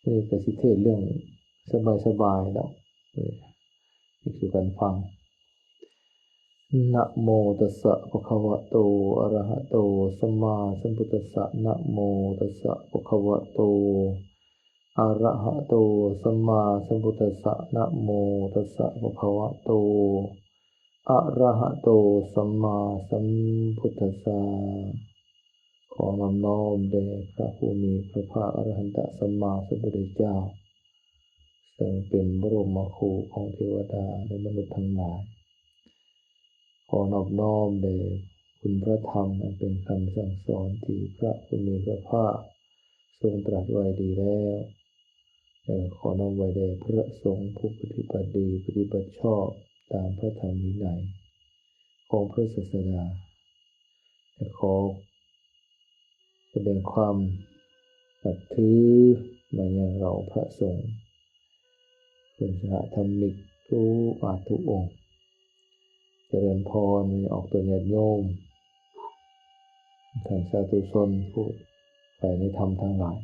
นี่ก็สิเทศเรื่องสบายๆแล้วนี่คือการฟังนะโมตัสสะภะคะวะโตอะระหะโตสัมมาสัมพุทธัสสะนะโมตัสสะภะคะวะโตอะระหะโตสัมมาสัมพุทธัสสะนะโมตัสสะภะคะวะโตอะระหะโตสัมมาสัมพุทธัสสะขอนอบน้อมแด่พระผู้มีพระภาคอรหันตสัมมาสัมพุทธเจ้าซึ่งเป็นบรมครูของเทวดาและมนุษย์ทั้งหลายขอนอบน้อมแด่คุณพระธรรมอันเป็นคำสั่งสอนที่พระผู้มีพระภาคทรงตรัสไว้ดีแล้วขอนอบไว้แด่พระสงฆ์ผู้ปฏิบัติดีปฏิบัติชอบตามพระธรรมวินัยของพระศาสดาขอแสดงความนับถือมายังเราพระสงฆ์คุณสหธรรมิกทุกอาทุกองค์เจริญพรออกตัวญาติโยมท่านสาธุชนผู้ใฝ่ในธรรมทั้งหลาย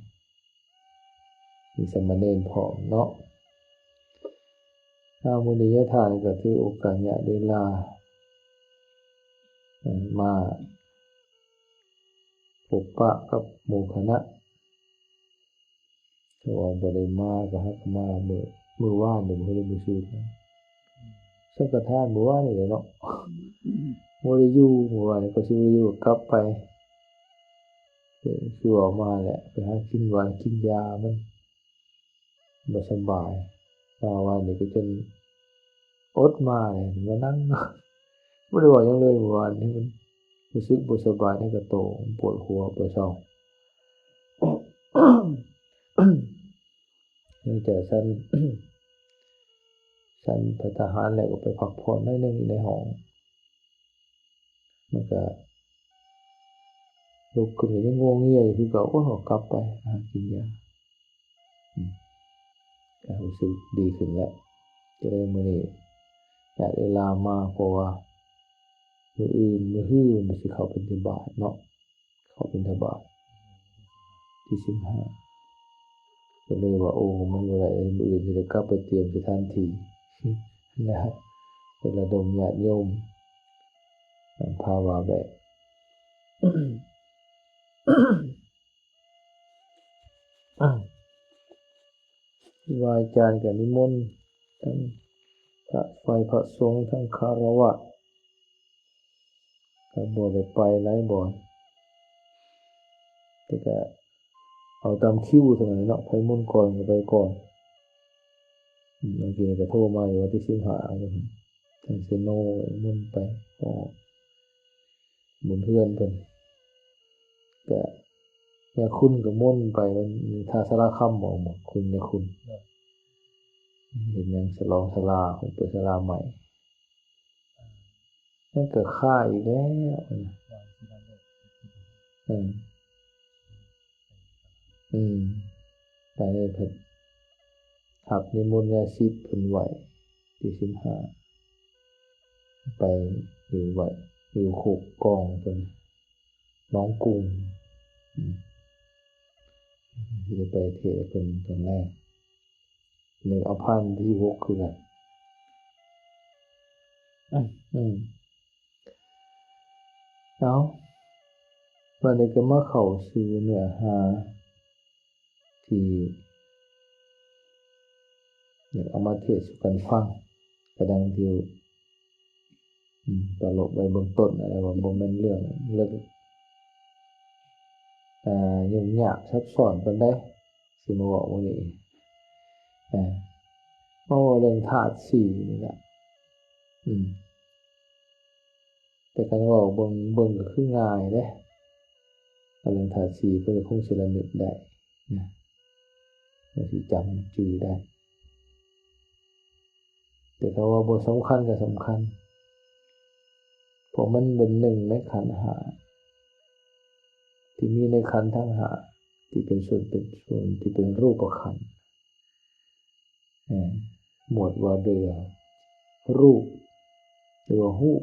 มีสมณเณรพร้อมเนาะมื้อนี้ญาติทานก็ถือโอกาสญาติเวลามาพบปะกับหมู่คณะถ้าว่าบ่ได้มาก็ฮักมามื้อวานนี่มื้อซื่นสังฆทานมื้อวานนี่แหละเนาะบ่ได้อยู่มื้อวานนี่ก็สิบ่ได้อยู่กลับไปคือออกมาแหละไปหากินหวานกินยามันบ่สบายวันนี้ก็จนอดมาเลยมานั่งบ่ได้ว่าหยังเลยเมื่อวานนี้มันรู้สึกบ่สบายในกระโตปวดหัวปวดเศร้าเนื่องจากฉันพระทหารแล้วก็ไปพักผ่อนหน่อยนึงอยู่ในห้องมันก็ลุกขึ้นก็ยังงวงเงียอยู่คือเก่าก็กลับไปหากินยาก็รู้สึกดีขึ้นแล้วก็เลยมื้อนี้อยากเวลามาเพราะว่ามื้ออื่นมื้อฮื้อมันสิเข้าบิณฑบาตเนาะเข้าบิณฑบาตที่15ก็เลยว่าโอ้มันบ่ได้มื้ออื่นสิได้กลับไปเตรียมสถานที่นะเป็นระดมญาติโยมภาวะแบบว่าอาจารย์ก็นิมนต์ทั้งพระฝ่ายพระสงฆ์ทั้งคฤหัสถ์ก็บ่ได้ไปหลายบ่อนแต่ก็เอาตามคิวเท่านั้นเนาะไผมุ่นก่อนก็ไปก่อนบางทีก็โทรมาอยู่วันที่15จังทางเซโนมุ่นไปบุญเพื่อนเพิ่นก็ยาคุณก็มุ่นไปมันท่าสารคำบ่หมดคุณยาคุณเห็นหยังฉลองศาลาเพิ่นเปิดศาลาใหม่นั่นก็ค่าอีกแล้วตอนนี้เพิ่นหับนิมนต์ญาติศิษย์เพิ่นไว้ที่15ไปอยู่วัดอยู่โคกกองเพิ่นน้องกรุงสิได้ไปเทศน์เพิ่นตอนแรกนึกเอาพันที่6คือกันเอาวันนี้ก็มาเข้าสู่เนื้อหาที่อยากเอามาเทศน์สู่กันฟังก็ดังที่ตลกไว้เบื้องต้นอะไรว่าบ่แม่นเรื่องยุ่งยากซับซ้อนปานใดสิมาเว้ามื้อนี้มาเว้าเรื่องธาตุ4นี่ล่ะแต่คันเว้าเบิ่งก็คือง่ายเด้เรื่องธาตุ4เพิ่นก็คงสิระลึกได้นะก็สิจำชื่อได้แต่ถ้าว่าบ่สำคัญก็สำคัญเพราะมันเป็นหนึ่งในขันธ์5ที่มีในขันธ์ทั้ง5ที่เป็นส่วนที่เป็นรูปขันธ์หมวดว่าด้วยรูปหรือว่ารูป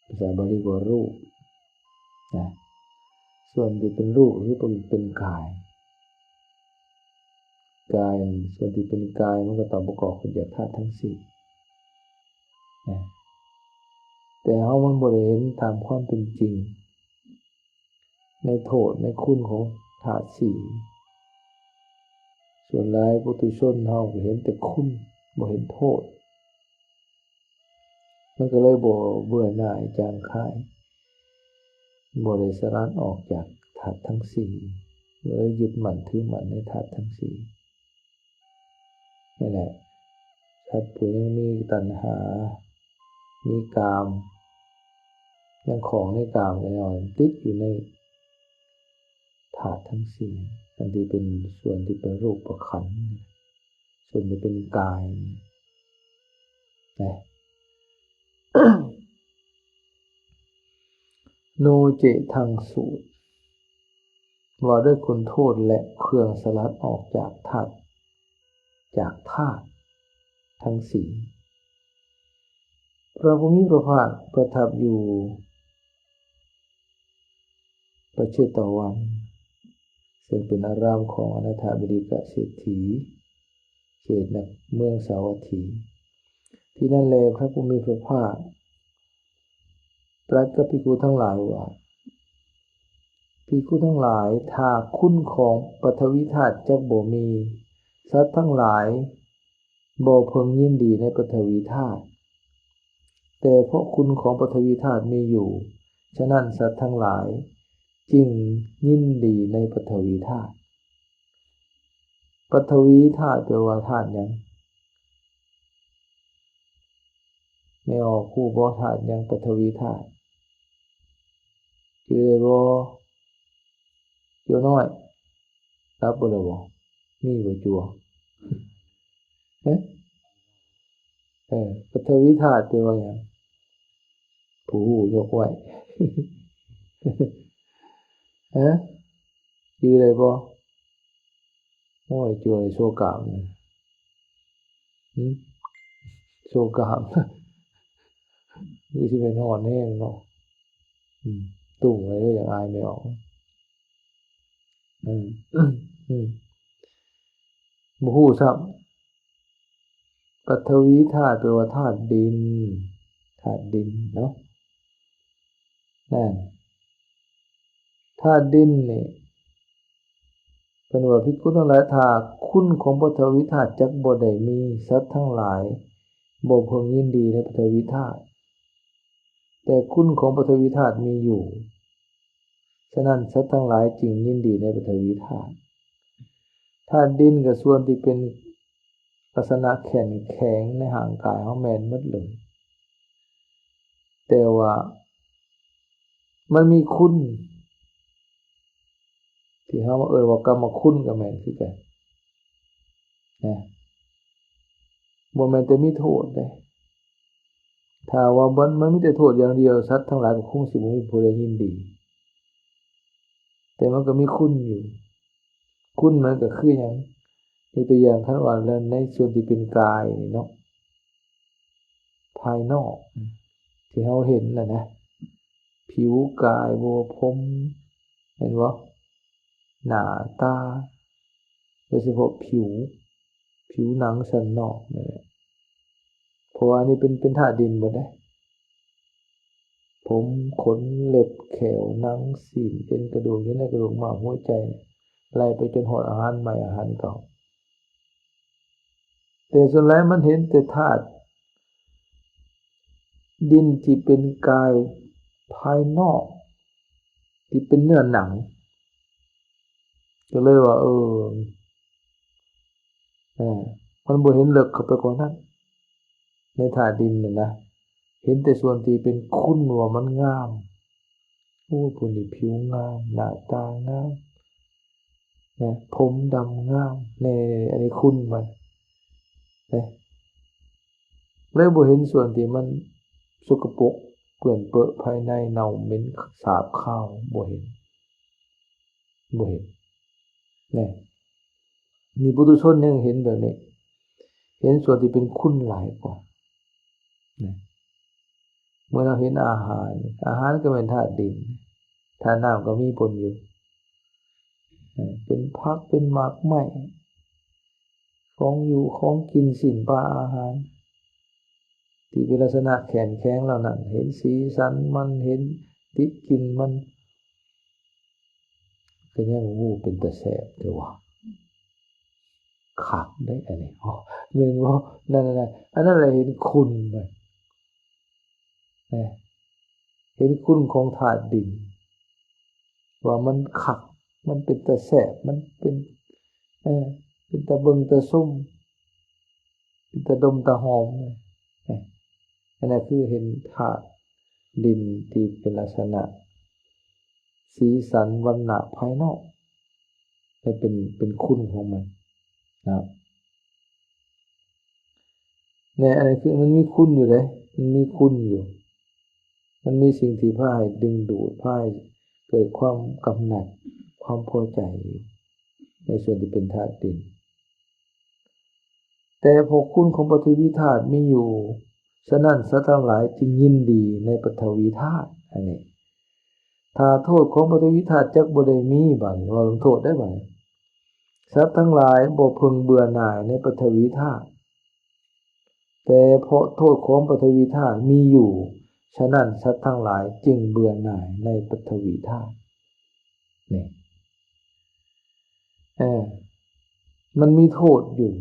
ภาษาบาลีว่ารูปนะส่วนที่เป็นรูปคือเป็นกาย กายส่วนที่เป็นกายมันก็ต้องประกอบขึ้นจากธาตุทั้งสี่แต่เฮามันบ่ได้เห็นตามความเป็นจริงในโทษในคุณของธาตุสี่ส่วนหลายปุถุชนเฮาก็เห็นแต่คุณบ่เห็นโทษมันก็เลยบ่เบื่อหน่ายจางคายบ่ได้สลัดออกจากธาตุทั้งสี่เลยยึดมั่นถือมั่นในธาตุทั้งสี่นี่แหละสัตว์ผู้ยังมีตัณหามีกามยังของในกามก็ยังติดอยู่ในธาตุทั้งสี่อันที่เป็นส่วนที่เป็นรูปประขันธ์ส่วนที่เป็นกายนะ โนเจทังสูตรว่าด้วยคุณโทษและเครื่องสลัดออกจากธาตุทั้งสี่พระภูมิพระภาคประทับอยู่ประเชตวันซึ่งเป็นอารามของอนาถบิณฑิกเศรษฐีเขตเมืองสาวัตถีที่นั่นแลพระภูมิพระภาคตรัสกับภิกษุทั้งหลายว่าภิกษุทั้งหลายถ้าคุณของปฐวีธาตุจักบ่มีสัตว์ทั้งหลายบ่พึงยินดีในปฐวีธาตุแต่เพราะคุณของปฐวีธาตุมีอยู่ฉะนั้นสัตว์ทั้งหลายจึงยินดีในปฐวีธาตุปฐวีธาตุแปลว่าธาตุหยังไม่ออกคู่บ่ธาตุหยังปฐวีธาตุคือได้บ่เกี่ยวน้อยรับบ่ได้บ่มีบ่จัวปฐวีธาตุแปลว่าหยังผู้ยกไว้ชื่อได้บ่โอ้ยจัวโชกามโชกามคือสิไปนอนแน่เนาะตุ่มไว้ก็ยังอายไม่ออกบ่ฮู้ซ้ำปฐวีธาตุแปลว่าธาตุดินเนาะนั่นธาตุดินนี่เป็นว่าภิกษุทั้งหลายถ้าคุณของปฐวีธาตุจักบ่ได้มีสัตว์ทั้งหลายบ่พึงยินดีในปฐวีธาตุแต่คุณของปฐวีธาตุมีอยู่ฉะนั้นสัตว์ทั้งหลายจึงยินดีในปฐวีธาตุธาตุดินก็ส่วนที่เป็นลักษณะแข็งในห่างกายเฮาแม่นหมดเลยแต่ว่ามันมีคุณที่เฮาเอิ้นว่ากรรมคุณก็แม่นคือกันนะบ่แม่นแต่มีโทษเด้ถ้าว่ามันมีแต่โทษอย่างเดียวสัตว์ทั้งหลายก็คงสิบ่มีผู้ใดยินดีแต่มันก็มีคุณอยู่คุณมันก็คือหยังยกตัวอย่างคันว่าในส่วนที่เป็นกายนี่เนาะภายนอกที่เฮาเห็นน่ะนะผิวกายบัวผมเห็นบ่หน้าตาโดยเฉพาะผิวหนังสันนอกนี่แหละเพราะว่านี่เป็นธาตุดินหมดได้ผมขนเล็บแขวหนังศีรเอ็นกระดูกเยื่อในกระดูกม้ามหัวใจไล่ไปจนฮอดอาหารใหม่อาหารเก่าแต่ส่วนใหญ่มันเห็นแต่ธาตุดินที่เป็นกายภายนอกที่เป็นเนื้อหนังก็เลยว่ามันบ่เห็นลึกเข้าไปกว่านั้นในธาตุดินน่ะนะเห็นแต่ส่วนที่เป็นคุณว่ามันงามโอ้ผู้นี้ผิวงามหน้าตางามนะผมดำงามในอันนี้คุณมันนะเลยบ่เห็นส่วนที่มันสกปรกเปื้อนเปื้อนภายในเน่าเหม็นสาบคาวบ่เห็นนะนี่ปุถุชนยังเห็นแบบนี้เห็นส่วนที่เป็นคุณหลายกว่านะเมื่อเราเห็นอาหารก็เป็นธาตุดินธาตุน้ำก็มีปนอยู่เป็นผักเป็นหมากไม้ ของอยู่ของกินสินปลาอาหารที่เป็นลักษณะแข็งแข็งเหล่านั้นเห็นสีสันมันเห็นติดกินมันก็ยังงูเป็นตะแสบแต่ว่าขักได้อันนี้เมื่อว่านั่นอันนั้นแหละเห็นคุณมันเห็นคุณของธาตุดินว่ามันขักมันเป็นตะแสบมันเป็นเป็นตะเบิงตะซุ่มเป็นตะดมตะหอมอันนั้นคือเห็นธาตุดินที่เป็นลักษณะสีสันวรรณะภายนอกให้เป็นคุณของมันนะครับเนี่ยอะไรคือมันมีคุณอยู่เลยมันมีคุณอยู่มันมีสิ่งที่พาให้ดึงดูดพาให้เกิดความกำหนัดความพอใจอยู่ในส่วนที่เป็นธาตุดินแต่พอคุณของปฐวีธาตุมีอยู่ฉะนั้นสัตว์ทั้งหลายจึงยินดีในปฐวีธาตุอันนี้ถ้าโทษของปฐวีธาตุจักบ่ได้มีบัดว่าลงโทษได้บัดสัตว์ทั้งหลายบ่พึงเบื่อหน่ายในปฐวีธาตุแต่เพราะโทษของปฐวีธาตุมีอยู่ฉะนั้นสัตว์ทั้งหลายจึงเบื่อหน่ายในปฐวีธาตุนี่มันมีโทษอยู่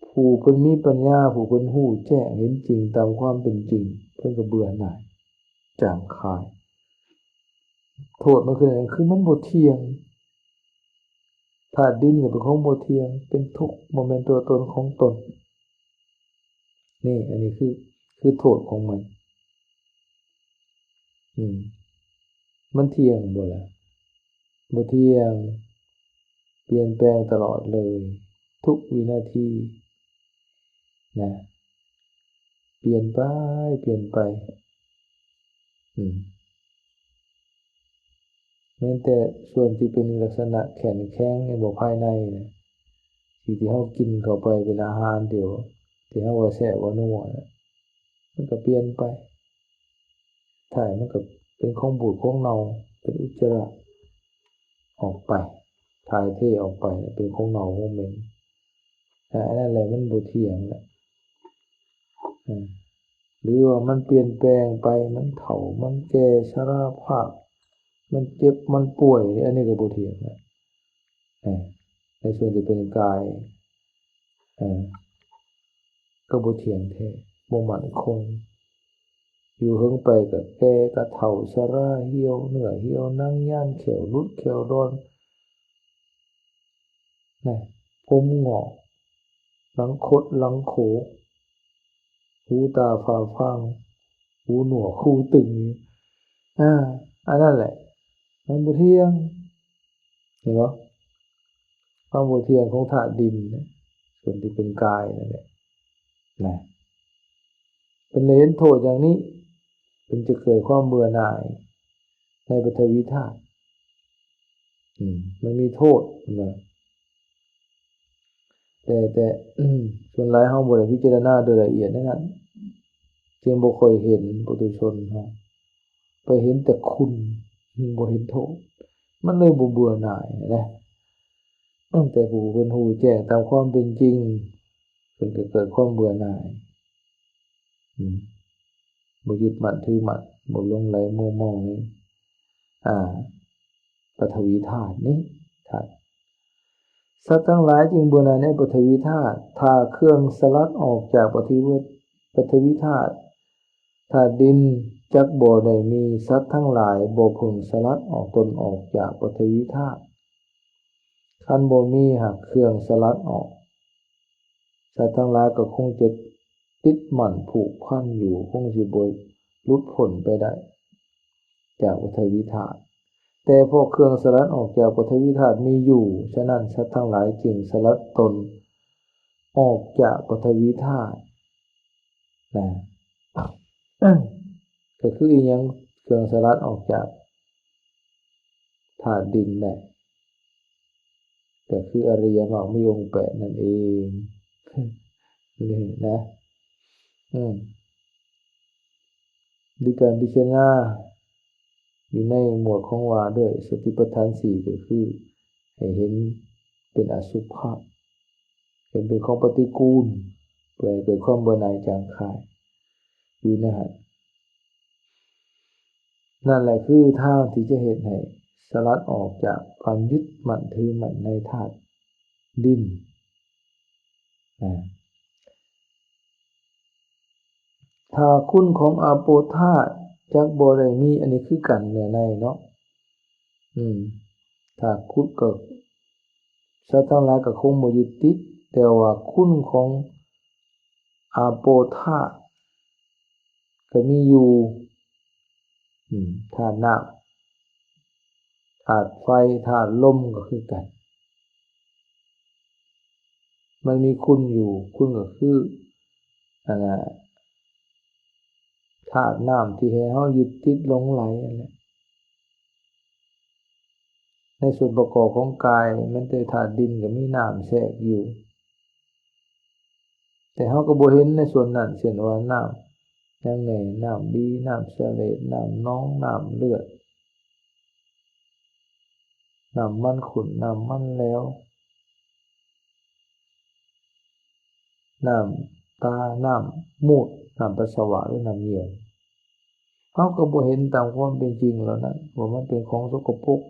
ผู้เพิ่นมีปัญญาผู้เพิ่นรู้แจ้งเห็นจริงตามความเป็นจริงเพิ่นก็เบื่อหน่ายจางคายโทษมันคืออะไรคือมันบ่เที่ยงธาตุดินก็เป็นของบ่เที่ยงเป็นทุกข์บ่แม่นตัวตนของตนนี่อันนี้คือโทษของมันมันเที่ยงบ่ล่ะบ่เที่ยงเปลี่ยนแปลงตลอดเลยทุกวินาทีนะเปลี่ยนไปแม้แต่ส่วนที่เป็นลักษณะแข็งแข็งในบ่ภายในนะที่เฮากินเข้าไปเป็นอาหารเดี๋ยวที่เฮาว่าแซ่บว่านัวมันก็เปลี่ยนไปถ่ายมันก็เป็นของบูดของเน่าเป็นอุจจาระออกไปถ่ายเทออกไปเป็นของเน่าของเหม็นอันนั้นแหละมันบ่เที่ยงแหละหรือว่ามันเปลี่ยนแปลงไปมันเฒ่ามันแก่ชราภาพมันเจ็บมันป่วยอันนี้ก็บ่เที่ยงนะในส่วนที่เป็นกายก็บ่เที่ยงแท้บ่มั่นคงอยู่เฮิงไปก็แก่ก็เฒ่าชราเหี่ยวเนื้อเหี่ยวหนังย่านแข้วหลุดแข้วร้อนผมงอกหลังคดหลังโขหูตาฝ้าฟางหูหนวกหูตึงอันนั้นแหละมันบ่เที่ยงเห็นบ่ความบ่เที่ยงของธาตุดินส่วนที่เป็นกายนั่นแหละเป็นเห็นโทษอย่างนี้เป็นจะเกิดความเบื่อหน่ายในปฐวีธาตุมันมีโทษนะแต่ส่วนหลายเฮาบ่ได้พิจารณาโดยละเอียดนะครับจึงบ่ค่อยเห็นปุถุชนเฮาไปเห็นแต่คุณบ่เห็นโทษมันเลยบ่เบื่อหน่ายนะแต่ผู้เพิ่นรู้แจ้งตามความเป็นจริงเพิ่นก็เกิดความเบื่อหน่ายบ่ยึดมั่นถือมั่นบ่หลงไหลมัวเมาในปฐวีธาตุนี้ธาตุสัตว์ทั้งหลายจึงเบื่อหน่ายในปฐวีธาตุถ้าเครื่องสลัดออกจากปฐวีธาตุธาตุดินจักบ่ได้มีสัตว์ทั้งหลายบ่พึงสลัดออกตนออกจากปฐวีธาตุคันบ่มีหากเครื่องสลัดออกสัตว์ทั้งหลายก็คงจะติดมั่นผูกพันอยู่คงสิบ่หลุดพ้นไปได้จากปฐวีธาตุแต่พอเครื่องสลัดออกจากปฐวีธาตุมีอยู่ฉะนั้นสัตว์ทั้งหลายจึงสลัดตนออกจากปฐวีธาตุก็คืออีหยังเครื่องสลัดออกจากธาตุดินได้ก็คืออริยมรรคมีองค์8นั่นเองนี่นะด้วยการพิจารณาอยู่ในหมวดของว่าด้วยสติปัฏฐาน4ก็คือให้เห็น เป็นอสุภะเห็นเป็นของปฏิกูลเพื่อเกิดความเบื่อหน่ายจางคายอยู่นะฮะนั่นแหละคือทางที่จะเห็นให้สลัดออกจากความยึดมั่นถือมั่นในธาตุดินถ้าคุณของอาโปธาตุจักบ่ได้มีอันนี้คือกันเนื้อในเนาะถ้าคุณก็สัตว์ทั้งหลายก็คงบ่ยึดติดแต่ว่าคุณของอาโปธาตุก็มีอยู่ธาตุน้ำธาตุไฟธาตุลมก็คือกันมันมีคุณอยู่คุณก็คือธาตุน้ำที่ให้เฮายึดติดหลงไหลนั่นแหละในส่วนประกอบของกายมันแต่ธาตุดินก็มีน้ำแทรกอยู่แต่เฮาก็บ่เห็นในส่วนนั้นเช่นว่าน้ำอย่างไหนน้ำบีน้ำเสลดน้ำน้องน้ำเลือดน้ำมันขุ่นน้ำมันแล้วน้ำตาน้ำมูดน้ำปัสสาวะหรือน้ำเหยี่ยวเฮาก็บ่เห็นตามความเป็นจริงแล้วนั้นว่ามันเป็นของสกปรก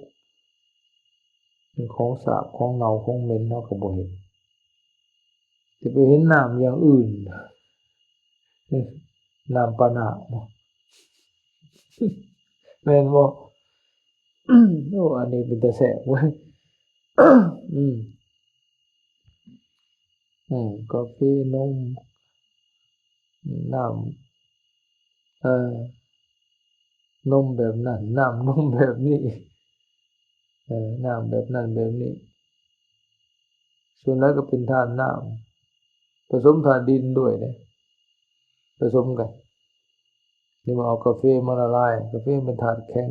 เป็นของสาบของเน่าของเหม็นเฮาก็บ่เห็นจะไปเห็นน้ำอย่างอื่นน้ำปานะแม่นบ่โอ้อันนี้เป็นตาแสบเว้ยกาแฟนมน้ำนมแบบนั้นน้ำนมแบบนี้น้ำแบบนั้นแบบนี้ส่วนนั้นก็เป็นธาตุน้ำผสมธาตุดินด้วยนะผสมกันนี่มาเอากาแฟมาละลายกาแฟเป็นธาตุแข็ง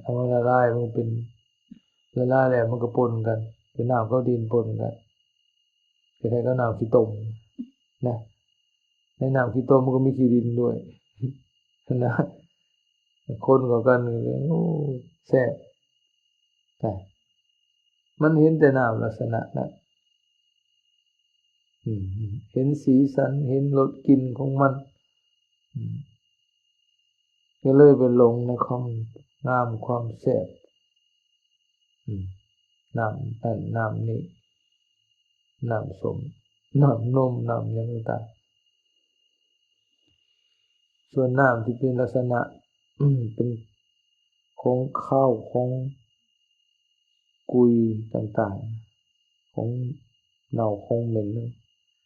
เอามาละลายมันเป็นละลายแล้วมันก็ปนกันเป็นน้ำกับดินปนกันคล้ายๆกับน้ำขี้ต้มนะในน้ำขี้ต้มมันก็มีขี้ดินด้วยนะคนกับกันโอ้แซ่บแต่มันเห็นแต่น้ำลักษณะนั้นเห็นสีสันเห็นรสกลิ่นของมันก็เลยไปหลงในความงามความแซ่บน้ำนั่นน้ำนี้น้ำส้มน้ำนมน้ำอย่างต่างส่วนน้ำที่เป็นลักษณะเป็นของข้าวของกุยต่างๆของเน่าของเหม็น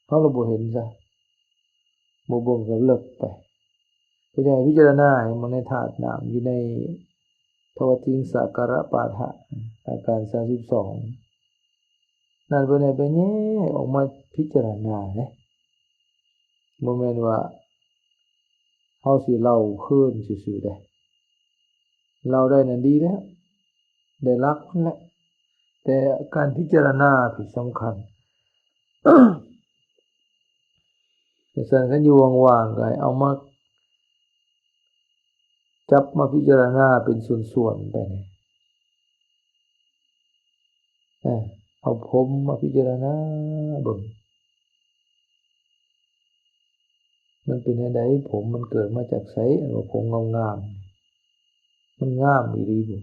เพราะเราบ่เห็นซะบ่เบิ่งก็เลิกไปเพราะฉะนั้นพิจารณาให้มันในธาตุน้ำอยู่ในทวติงสักการะปาฐะอาการ32นั่นบ่ได้ไปแยกออกมาพิจารณาเด้บ่แม่นว่าเฮาสิเล่าเพิ่นซื่อๆได้เล่าได้นั่นดีแล้วได้หลักนั่นแหละแต่การพิจารณาที่สำคัญแต่ซั่นคันอยู่ว่างๆก็ให้เอามาจับมาพิจารณาเป็นส่วนๆไปเอาผมมาพิจารณาเบิ่งมันเป็นจังได๋ผมมันเกิดมาจากไสอันว่าผมงามๆมันงามอีหลีบ่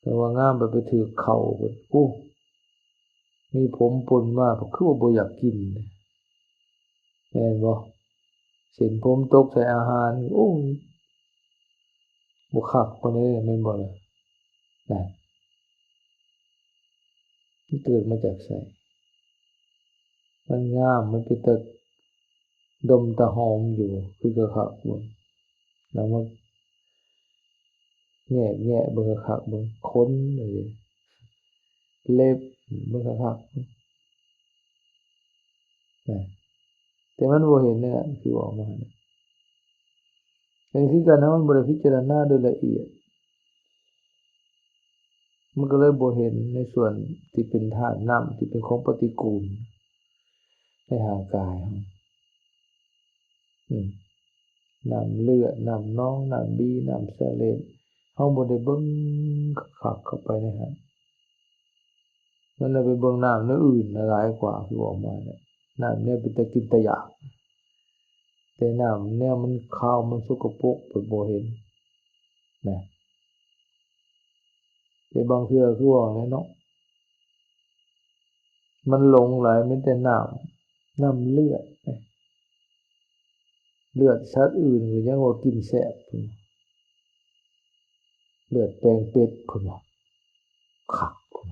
แต่ว่างามไปถูกเข้าเบิดโอ้มีผมปนมาก็คือว่าบ่อยากกินแม่นบ่เส้นผมตกใส่อาหารโอ้ยบ่คักปานใดแม่นบ่ล่ะนั่นมันเกิดมาจากไสมันงามมันเป็นตาดมตาหอมอยู่คือก็คักบ่แล้วมาแงะๆเบิ่งคักๆเบิ่งขนเล็บเบิ่งคักๆแต่มันบ่เห็นนั่นน่ะคือออกมานั่นคือการที่มันบ่ได้พิจารณาโดยละเอียดมันก็เลยบ่เห็นในส่วนที่เป็นธาตุน้ำที่เป็นของปฏิกูลในร่างกายเราน้ำเลือดน้ำน้องน้ำบีน้ำเสลด เฮาบ่ได้เบิ่งคักๆเข้าไปในหันมันเลยไปเบิ่งน้ำเนื้ออื่นหลายกว่าคือออกมาเนี่ยน้ำเนี่ยเป็นตะกินตะอยากแต่น้ำเนี่ยมันขาวมันสกปรกเพิ่นบ่เห็นนะแต่บางเทื่อคือว่าเนาะมันหลงไหลมีแต่น้ำเลือดเลือดสัตว์อื่นก็ยังว่ากินแซ่บพุ่นเลือดแปลงเป็ดพุ่นว่าคักพุ่น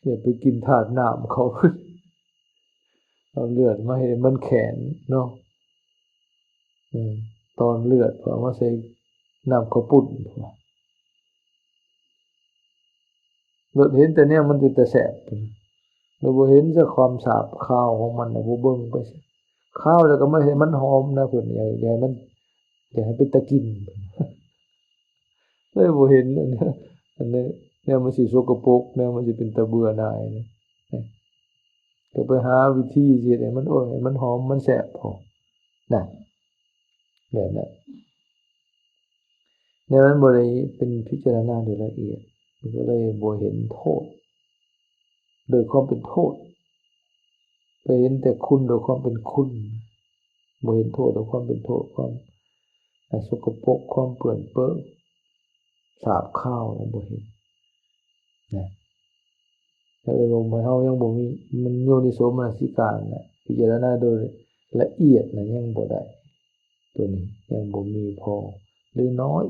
อย่าไปกินธาตุน้ำเขาเอาเลือดมาให้มันแข็งเนาะตอนเลือดพอมาใส่น้ำข้าวปุ้นเราเห็นแต่เนี่ยมันเป็นแต่แสบเราบ่เห็นซะความสาบข้าวของมันน่ะบ่เบิ่งไปซะข้าวแล้วก็ไม่ให้มันหอมนะเพิ่นอย่าให้มันอย่าให้เป็นตะกินเลยบ่เห็นอันนี้เนี่ยมันสิสกปรกเนี่ยมันสิเป็นตาเบื่อหน่ายนะก็ไปหาวิธีสิให้มันให้มันหอมมันแซ่บพอน่ะแบบนั้นเนี่ยมันบ่ได้เป็นพิจารณาโดยละเอียดมันก็เลยบ่เห็นโทษโดยความเป็นโทษไปเห็นแต่คุณโดยความเป็นคุณบ่เห็นโทษโดยความเป็นโทษความสกปรกความเปื้อนเปื้อนสาบข้าวแล้วบ่เห็นนะแล้วบ่เฮายังบ่มีมันโยนิโสมนสิการน่ะพิจารณาโดยละเอียดน่ะยังบ่ได้ตัวนี้ยังบ่มีพอหรือน้อย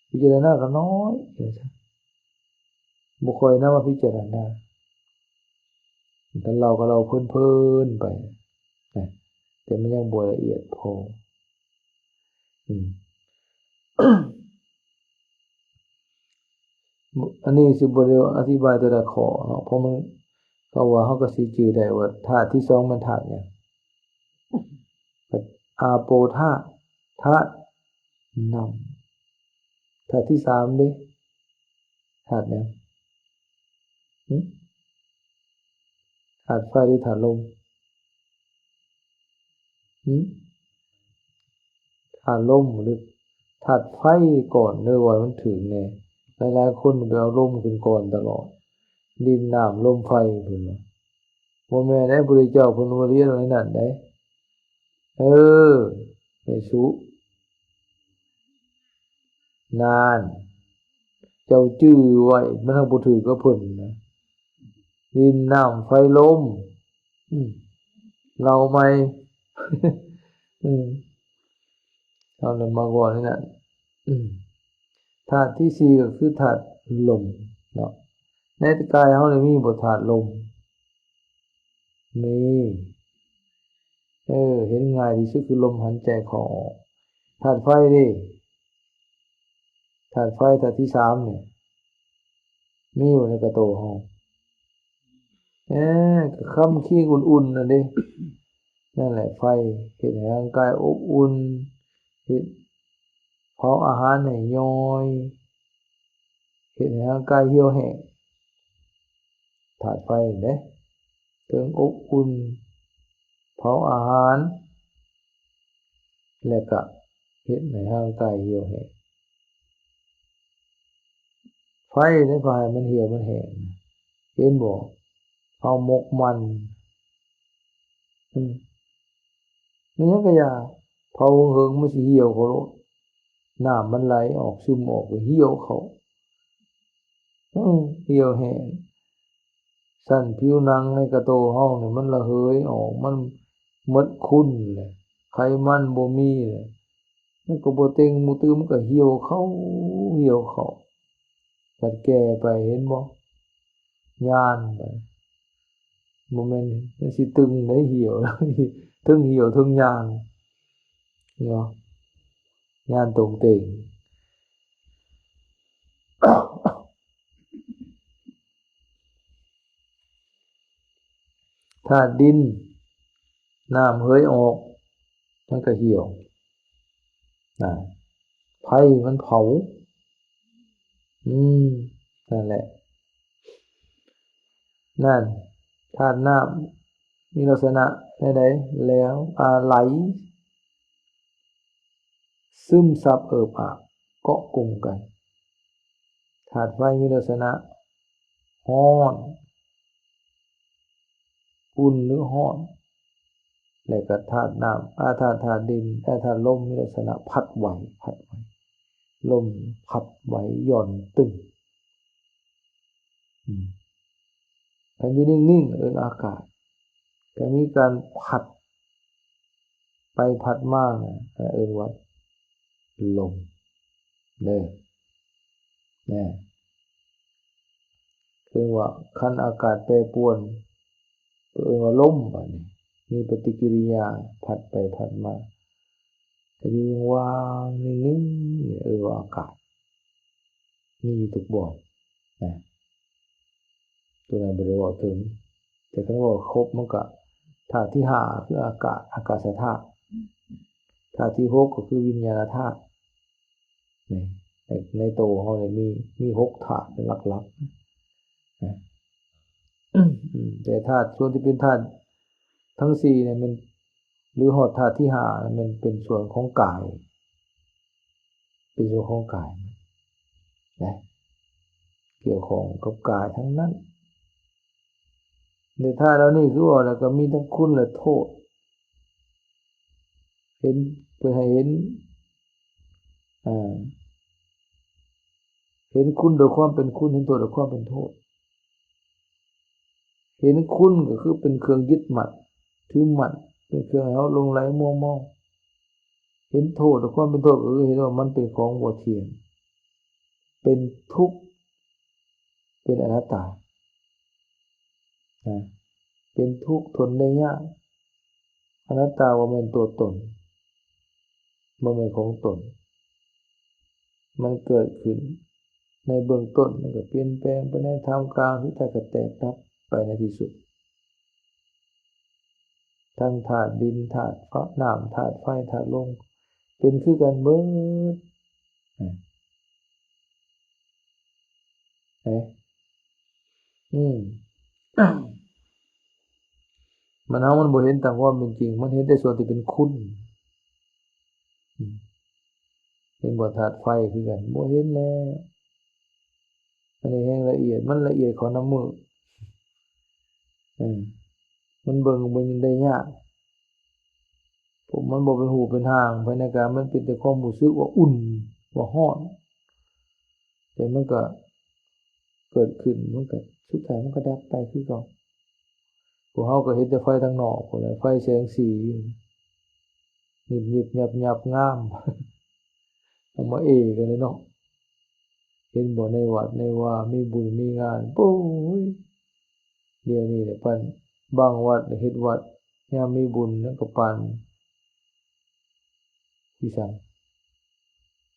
พิจารณาก็น้อยบ่ค่อยนำมาพิจารณาแต่เราก็เราเพลินๆไปนะแต่มันยังบ่ละเอียดพออันนี้สิบ่ได้อธิบายแต่ละข้อเนาะเพราะมันเขาว่าเฮาก็สิจื้อได้ว่าธาตุที่2มันธาตุหยังอาโปธาตุธาตุน้ำธาตุที่3เด้ธาตุหยังธาตุไฟหรือธาตุลมธาตุลมหรือธาตุไฟก่อนเด้อว่ามันถึงแน่หลายๆคนไปเอาลมขึ้นก่อนตลอดดินน้ำลมไฟเพิ่นว่าบ่แม่นได้พระพุทธเจ้าเพิ่นบ่เรียนไว้นั่นเด้ให้สุนานเจ้าจื้อไว้มันทั้งบ่ถือกับเพิ่นนะดินน้ำไฟลมเราไม่เอาเลยมาก่อนนี่น่ะธาตุที่4ก็คือธาตุลมเนาะในกายเฮานี่มีบ่ธาตุลมมีเห็นง่ายที่สุดคือลมหายใจเข้าออกธาตุไฟดิธาตุไฟธาตุที่3เนี่ยมีอยู่ในกระโตเฮาก็ค่ำขี้อุ่นๆน่ะดินั่นแหละไฟเฮ็ดให้ร่างกายอบอุ่นเฮ็ดเผาอาหารให้ย่อยเฮ็ดให้ร่างกายเหี่ยวแห้งธาตุไฟเด้ถึงอบอุ่นเผาอาหารแล้วก็เฮ็ดให้ร่างกายเหี่ยวแห้งไฟได้พาให้มันเหี่ยวมันแห้งเห็นบ่เฮาหมกมันมันยังก็อย่าเผาเหิงมันสิเหี่ยวเขาโลดน้ำมันไหลออกซึมออกก็เหี่ยวเขาเหี่ยวแห้งชั้นผิวหนังในกระโตเฮานี่มันระเหยออกมันหมดคุณแหละไขมันบ่มีแหละมันก็บ่เต็งบ่ตื้อมันก็เหี่ยวเข้าบัดแก่ไปเห็นบ่ย้านไปบ่แม่นมันสิตึงได้เหี่ยวเทิงเหี่ยวเทิงย้านเนาะย้านตรงเต็งธาตุดินน้ำเหยออกมันก็เหี่ยวไฟมันเผานั่นแหละนั่นธาตุน้ำมีลักษณะใดๆแล้วไหลซึมซับเอิบอาบ เกาะกลุ่มกันธาตุไฟมีลักษณะร้อนอุ่นหรือร้อนแล้วก็ธาตุน้ำธาตุดินธาตุลมมีลักษณะพัดไหวลมพัดไหวหย่อนตึงถ้าอยู่นิ่งๆอากาศก็มีการพัดไปพัดมาว่าลมเนี่ยคือว่าคันอากาศแปรปรวนว่าลมแบบนี้มีปฏิกิริยาพัดไปพัดมาถ้าอยู่ว่างนิ่งๆว่าอากาศมีอยู่ทุกบ่อนนะตัวนั้นบริวารถึงแต่คันว่าครบมันก็ธาตุที่5คืออากาศธาตุธาตุที่6ก็คือวิญญาณธาตุในโตเฮาเนี่ยมี6ธาตุเป็นหลักๆนะแต่ธาตุส่วนที่เป็นธาตุทั้ง4เนี่ยมันหรือหอดธาตุที่5มันเป็นส่วนของกายเป็นส่วนของกายนะเกี่ยวข้องกับกายทั้งนั้นในธาตุแล้วนี่คือว่าแล้วก็มีทั้งคุณและโทษเห็นเพื่อให้เห็นเห็นคุณโดยความเป็นคุณเห็นโทษโดยความเป็นโทษเห็นคุณก็คือเป็นเครื่องยึดมั่นถือมั่นเป็นเครื่องให้เราหลงไหลมัวเมาเห็นโทษโดยความเป็นโทษก็คือเห็นว่ามันเป็นของบ่เที่ยงเป็นทุกข์เป็นอนัตตาเป็นทุกข์ทนได้ยากอนัตตาว่าเป็นตัวตนบ่เป็นของตนมันเกิดขึ้นในเบื้องต้นมันก็เปลี่ยนแปลงไปในท่ามกลางสุดท้ายก็แตกดับไปในที่สุดทั้งธาตุดินธาตุน้ำธาตุไฟธาตุลมเป็นคือกันเบิดมันเอามันบ่เห็นตามความเป็นจริงมันเห็นแต่ส่วนที่เป็นคุณเป็นบ่ธาตุไฟคือกันบ่เห็นแล้วอันนี้แห่งละเอียดมันละเอียดของน้ำมือมันเบิ่งได้ยากผมมันบ่เป็นหูเป็นหางภายในกายมันเป็นแต่ความรู้สึกว่าอุ่นว่าร้อนแต่มันก็เกิดขึ้นมันก็สุดท้ายมันก็ดับไปคือเก่าพวกเฮาก็เห็นแต่ไฟทางนอกพุ่นแหละไฟแสงสียิบๆยับๆงามเอามากันเลยเนาะเห็นบ่ในวัดในว่ามีบุญมีงานปุ้ยเดี๋ยวนี้เนี่ยปันบางวัดเฮ็ดวัดยามมีบุญแล้วก็ปันพี่สัง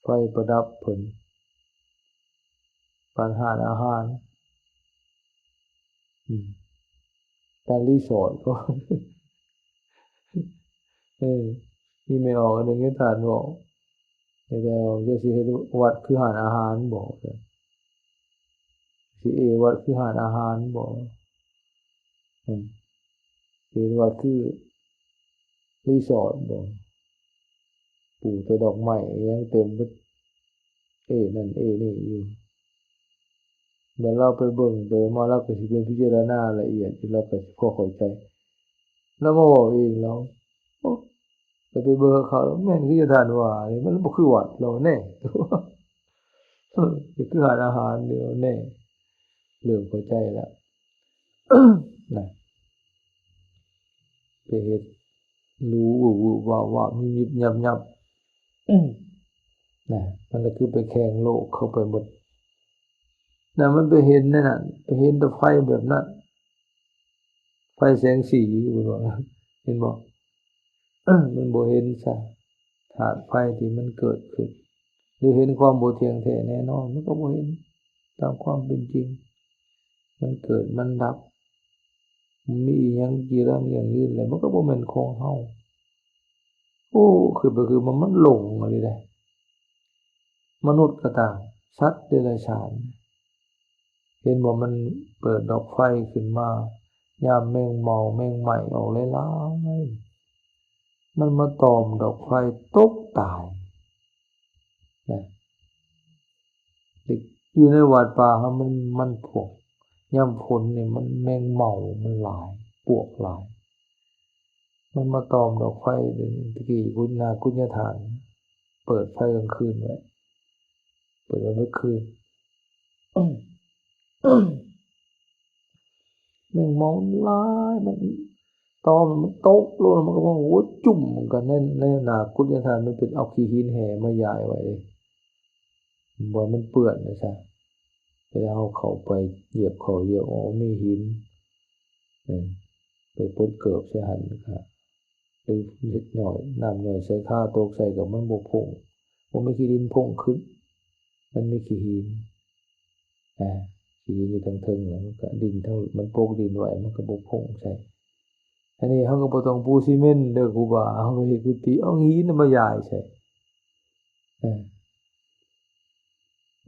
ไฟประดับเพิ่นปันอาหารการรีสอร์ทก็มีไม่ออกอันนึงให้ทานบอกแต่จะสิเฮ็ดวัดคืออาหารบอกสิวัดคืออาหารบอกสิวัดคือรีสอร์ทบอกปลูกแต่ดอกไม้ยังเต็มนั่นนี่อยู่เมื่อเราไปเบิ่งไปมาเราก็สิเป็นพิจารณาละเอียดที่เราก็พอเข้าใจแล้วมาบอกเองแล้วไปเบิ่งเขาแม่นคือจะทานว่านี่มันบ่คือวัดเราแน่คืออาหารเดียวแน่เริ่มเข้าใจแล้วนะไปเฮ็ดรู้ว่ามียิบยับนะมันก็คือไปแข่งโลกเข้าไปหมดนะมันไปเห็นนั่นน่ะไปเห็นแต่ไฟแบบนั้นไฟแสงสีอยู่บ่เห็นบ่มันบ่เห็นซะธาตุไฟที่มันเกิดขึ้นหรือเห็นความบ่เที่ยงแท้แน่นอนมันก็บ่เห็นตามความเป็นจริงมันเกิดมันดับมีอีหยังกี่เรื่องอย่างอื่นแล้วมันก็บ่แม่นของเฮาคือมันหลงอะไรได้มนุษย์ก็ตามสัตว์เดรัจฉานเห็นว่ามันเปิดดอกไฟขึ้นมายามแมงเม่าแมงไหม้ออกหลายๆมันมาตอมดอกไฟตกตายนะ อยู่ในวัดป่ามันพวกย่ำฝนนี่มันแมงเม่ามันหลายปวกหลายมันมาตอมดอกไฟตะกี้กุญญาฐานเปิดไฟกลางคืนไว้เปิดไว้เมื่อคืนแมงเม่าหลายมันตอมมันตกลงมันก็ว่าโหจุ่มกันในหนากุญญาฐานมันเป็นเอาขี้หินแห่มาย้ายไว้บ่มันเปื้อนนะซะเวลาเข้าไปเหยียบเขาเหยียบมีหินไปปนเกิบใส่หันค่ะหรือนิดหน่อยน้ำหน่อยใส่ข้าตกใส่กับมันบ่พุ่งบ่มีขี้ดินพุ่งขึ้นมันมีขี้หินขี้หินอยู่ทั้งเทิงแล้วมันก็ดินทั้งมันโปกดินไว้มันก็บ่พุ่งใส่อันนี้เฮาก็บ่ต้องปูซีเมนต์เด้อครูบาเฮาไปเฮ็ดกุฏิเอาหินมาย้ายใส่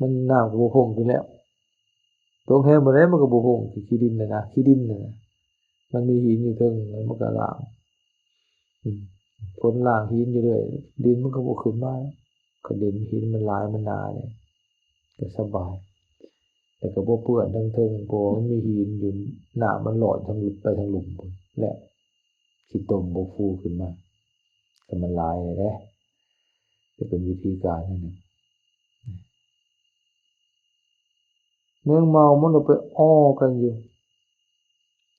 มันน้ำก็บ่พุ่งขึ้นแล้วตรงแฮมบ่ได้มันก็บ่พุ่งขี้ดินน่ะนะขี้ดินน่ะมันมีหินอยู่เทิงมันก็ล้างฝนล้างหินอยู่เรื่อยดินมันก็บ่ขึ้นมาก็ดินหินมันหลายมันหนาเนี่ยก็สบายแต่ก็บ่เปื้อนทั้งเทิงเพราะมันมีหินอยู่หน้ามันหลอดทั้งหลุดไปทั้งหลุมพุ่นแล้วขี้ตมบ่ฟูขึ้นมาก็มันหลายเลยเด้จะเป็นวิธีการนั่นน่ะแมงเม่ามันเอาไปอ้อกันอยู่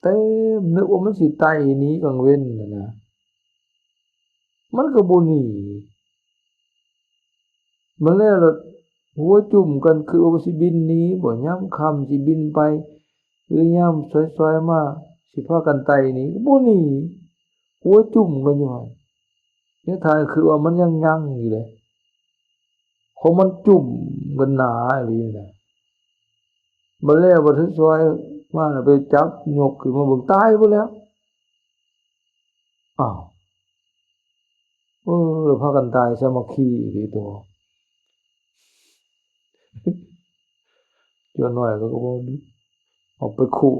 เต็มนึกว่ามันสิไต่หนีกลางเว้นน่ะนะมันก็บ่หนีมันแล้วหัวจุ่มกันคือว่าสิบินหนีบ่ยามค่ำสิบินไปหรือยามสวยๆมาสิพากันไต่หนีก็บ่หนีหัวจุ่มกันอยู่หั่นเนี่ยทายคือว่ามันยังอยู่เลยของมันจุ่มกันหนาอีหลีน่ะมันแล้วบ่สวยๆมาไปจับยกขึ้นมาเบิ่งตายบ่แล้วอ้าวแล้วพากันตายสามัคคีอีหลีตัวจนหน่อยก็บ่เอาไปคั่ว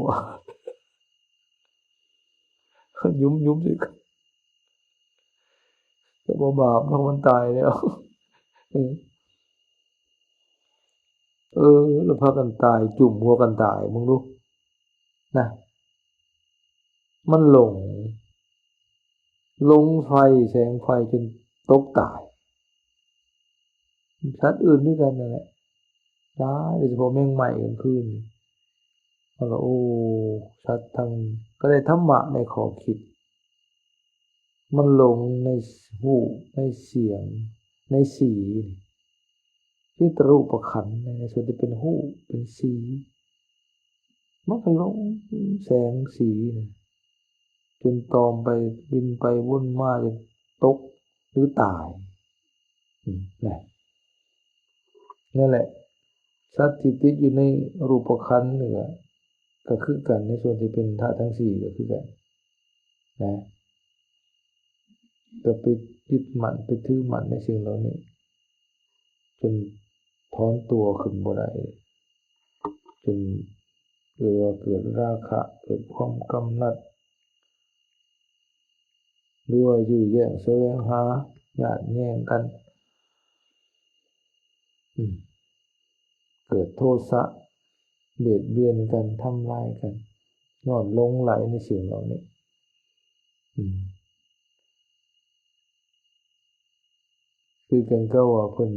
ยุ้มๆสิก็บ่บาปเนาะมันตายแล้วแล้วพากันตายจุ่มหัวกันตายมึงดูนะมันหลงไฟแสงไฟจนตกตายสัตว์อื่นด้วยกันนั่นแหละตายโดยเฉพาะแมงไหม้กลางคืนแล้วสัตว์ทั้งก็ได้ธรรมะในขอบคิดมันหลงในหูในเสียงในสีที่ตรูปขันธ์ในส่วนที่เป็นหูเป็นสีมันก็หลงแสงสีจนตอมไปบินไปวุ่นมาจนตกหรือตายนั่นแหละสัตว์ที่ติดอยู่ในรูปขันธ์นี่ก็คือกันในส่วนที่เป็นธาตุทั้ง4ก็คือกันนะก็ไปยึดมั่นไปถือมั่นในสิ่งเหล่านี้จนถอนตัวขึ้นบ่ได้จนเกิดราคะเกิดความกำหนัดหรือว่ายื้อแย่งแสวงหาญาติแย่งกันเกิดโทสะเบียดเบียนกันทำลายกันย้อนหลงไหลในสิ่งเหล่านี้คือกันก็ว่าเพิ่น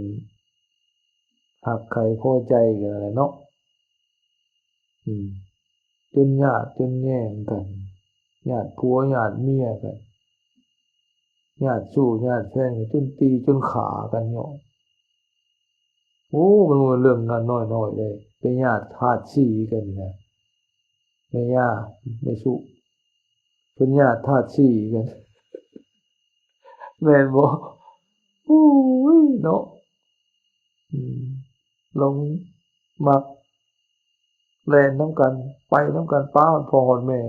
หักใครพอใจกันอะไรเนาะจนญาติจนแย่งกันญาติผัวญาติเมียกันญาติสู้ญาติแฟนกันจนตีจนขากันเนาะมันเรื่องงานน้อยๆเลยเป็นญาติธาตุ4กันนะแม่ย่าไม่สู้เป็นญาติธาตุ4กันแม่นบ่เนาะลงมักแล่นน้ำกันไปน้ำกันป้าพ่อฮอดแม่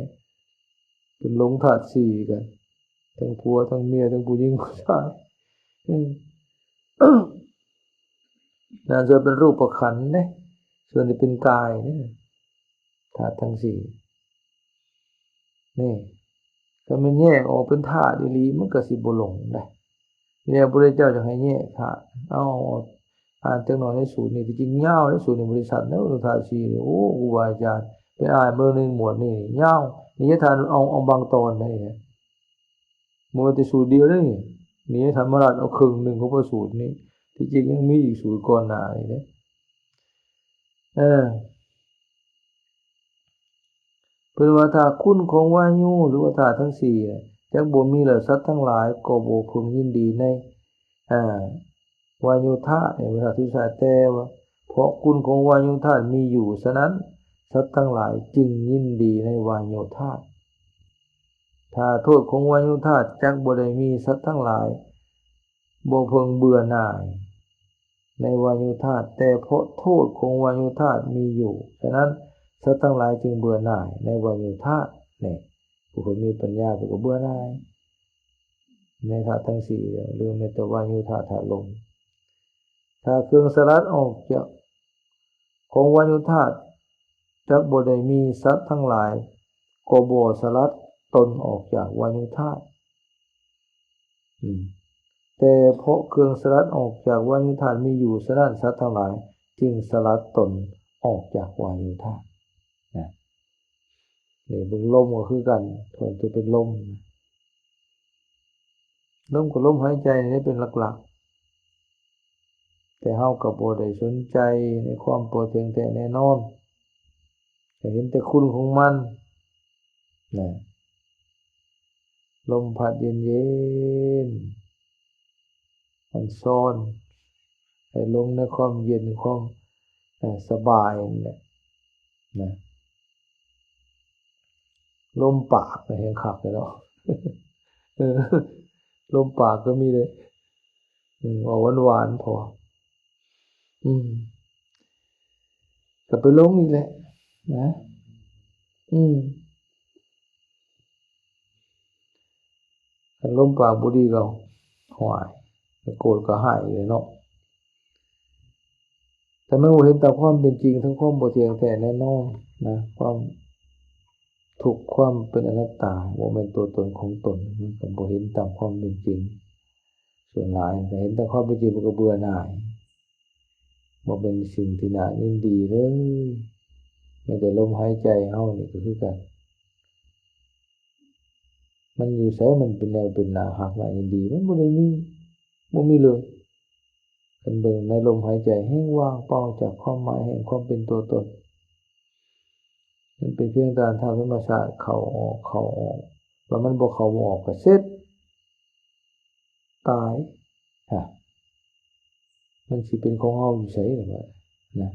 เป็นหลงธาตุ4กันทั้งผัวทั้งเมียทั้งผู้หญิงผู้ชายนั่นจะเป็นรูปขันธ์นะส่วนที่เป็นกายนี่ธาตุทั้ง4นี่ถ้ามันแยกออกเป็นธาตุอีหลีมันก็สิบ่หลงได้เนี่ยพระพุทธเจ้าจะให้แยกธาตุ อ่านจังหน่อยในสูตรนี่ที่จริงยาวในสูตรในบริษัทนะอุทาชีนี่โอ้ครูบาอาจารย์ไปอ่านเบอร์หนึ่งหมวดนี่ยาวนี่จะทานเอาบางตอนได้นะมันเป็นสูตรเดียวได้นี่ธรรมราชเอาครึ่งหนึ่งของพระสูตรนี้ที่จริงยังมีอีกสูตรก่อนหน้านี่นะเป็นว่าถ้าคุณของวายุหรือว่าธาตุทั้งสี่จักบ่มีแล้วสัตว์ทั้งหลายก็บ่พึงยินดีในวายุธาตุเวลาทุสาแต่ว่าเพราะคุณของวายุธาตุมีอยู่ฉะนั้นสัตว์ทั้งหลายจึงยินดีในวายุธาตุถ้าโทษของวายุธาตุจักบ่ได้มีสัตว์ทั้งหลายบ่พึงเบื่อหน่ายในวายุธาตุแต่เพราะโทษของวายุธาตุมีอยู่ฉะนั้นสัตว์ทั้งหลายจึงเบื่อหน่ายในวายุธาตุนี่ผู้คนมีปัญญาผู้ก็เบื่อหน่ายในธาตุทั้งสี่หรือแม้แต่วายุธาตุธาตุลมถ้าเครื่องสลัดออกจากของวายุธาตุจักบ่ได้มีสัตว์ทั้งหลายก็บ่สลัดตนออกจากวายุธาตุแต่เพราะเครื่องสลัดออกจากวายุธาตุมีอยู่ฉะนั้นสัตว์ทั้งหลายจึงสลัดตนออกจากวายุธาตุนะนี่เป็นลมก็คือกันส่วนตัวเป็นลมกับลมหายใจนี่เป็นหลักๆแต่เฮาก็บ่ได้สนใจในความโปรดเที่ยงแท้แน่นอนแต่เห็นแต่คุณของมันนะลมพัดเย็นๆมันซ่อนให้ลงในความเย็นความสบายนี่นะลมปากเห็นคักเลยเนาะลมปากก็มีเลยเอาหวานๆพอก็ไปลงอีกแหละนะลมปากบุดีก็หวายโกรธก็หายเลยเนาะแต่เมื่อเห็นตามความเป็นจริงทั้งความบ่เที่ยงแท้แน่นอนนะความทุกข์ความเป็นอนัตตาบ่แม่นตัวตนของตนมันก็บ่เห็นตามความเป็นจริงส่วนหลายแต่เห็นตามความเป็นจริงมันก็เบื่อหน่ายบ่เป็นสิ่งที่น่ายินดีเลยแม้แต่ลมหายใจเฮานี่ก็คือกันมันอยู่ไสมันเป็นแนวเป็นหน้าหักน่ายินดีมันบ่ได้มีบ่มีเลยกันเบิ่งในลมหายใจให้ว่างเปล่าจากความหมายแห่งความเป็นตัวตนมันเป็นเพียงการทำธรรมชาติเข้าออกแล้วมันบ่เข้าบ่ออกก็เสร็จตายมันสิเป็นของเฮาอยู่ไสล่ะบัดนะ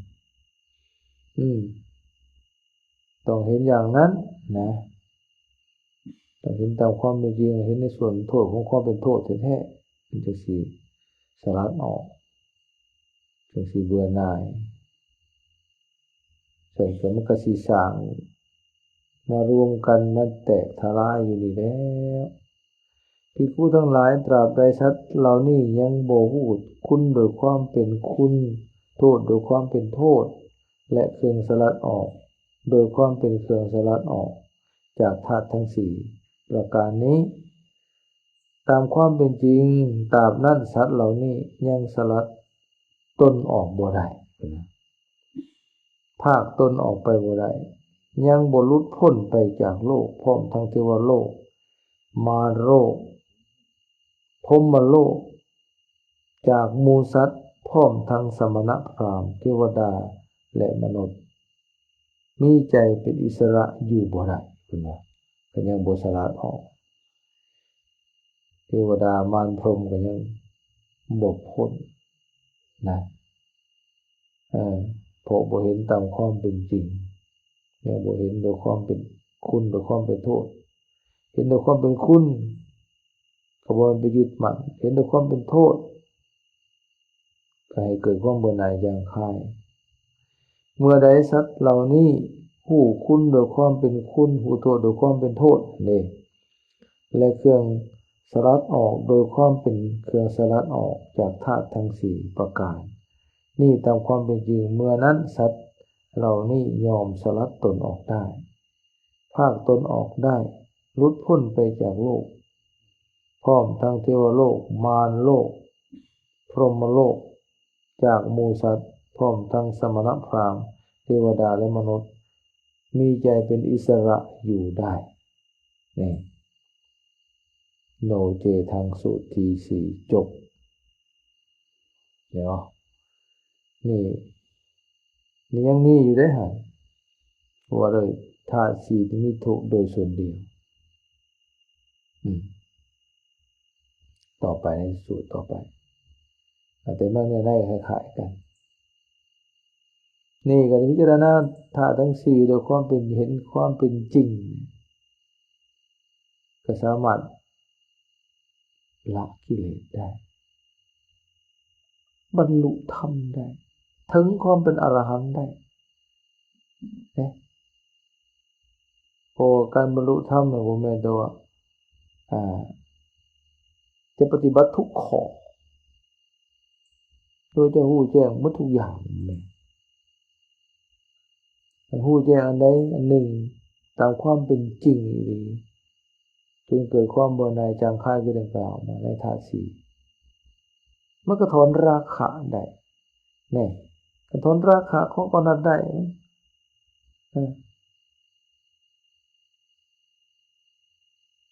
ต้องเห็นอย่างนั้นนะต้องเห็นตามความเป็นจริงเห็นในส่วนโทษของความเป็นโทษแท้ๆมันจะสิสลัดออกจังสิเบื่อหน่ายใช่ก็มันก็สิสร้างมารวมกันมันแตกทลายอยู่นี่แล้วภิกขุทั้งหลายตราบใดสัตว์เหล่านี้ยังบ่ฮู้คุณโดยความเป็นคุณโทษโดยความเป็นโทษและเครื่องสลัดออกโดยความเป็นเครื่องสลัดออกจากธาตุทั้งสี่ประการนี้ตามความเป็นจริงตราบนั้นสัตว์เหล่านี้ยังสลัดตนออกบ่ได้ภาคตนออกไปบ่ได้ยังบ่หลุดพ้นไปจากโลกพร้อมทั้งเทวโลกมารโลกพรหมโลกจากหมู่สัตว์พร้อมทั้งสมณพราหมณ์เทวดาและมนุษย์มีใจเป็นอิสระอยู่บ่ได้ก็ยังบ่สลัดออกเทวดามารพรหมก็ยังบ่พ้นนะเพราะบ่เห็นตามความเป็นจริงยังบ่เห็นโดยความเป็นคุณโดยความเป็นโทษเห็นโดยความเป็นคุณก็บ่ไปยึดมั่นเห็นโดยความเป็นโทษก็ให้เกิดความเบื่อหน่ายอย่างคายเมื่อใดสัตว์เหล่านี้ฮู้คุณโดยความเป็นคุณฮู้โทษโดยความเป็นโทษนี่และเครื่องสลัดออกโดยความเป็นเครื่องสลัดออกจากธาตุทั้งสี่ประการนี่ตามความเป็นจริงเมื่อนั้นสัตว์เหล่านี้ยอมสลัดตนออกได้ภาคตนออกได้หลุดพ้นไปจากโลกพร้อมทั้งเทวโลกมารโลกพรหมโลก จากหมู่สัตว์พร้อมทั้งสมณพราหมณ์เทวดาและมนุษย์มีใจเป็นอิสระอยู่ได้นี่โนเจทังสุทีสี่จบเนาะนี่ยังมีอยู่ได้หะว่าเลยธาตุสี่ที่มีทุกโดยส่วนเดียวต่อไปในสูตรต่อไปแต่เมื่อเนื้อได้คล้ายๆกันนี่การพิจารณาธาตุทั้งสี่โดยความเป็นเห็นความเป็นจริงก็สามารถละกิเลสได้บรรลุธรรมได้ถึงความเป็นอรหันต์ได้เนี่ยโอ้การบรรลุธรรมเนี่ยผมแม่นตัวจะปฏิบัติทุกข้อโดยจะรู้แจ้งหมดทุกอย่างเลยรู้แจ้งอันใดอันหนึ่งตามความเป็นจริงเลยจนเกิดความเบื่อหน่ายจางคายคือดังกล่าวมาในธาตุสี่มันก็ถอนราคะได้เนี่ยถอนราคะของคนนั้นได้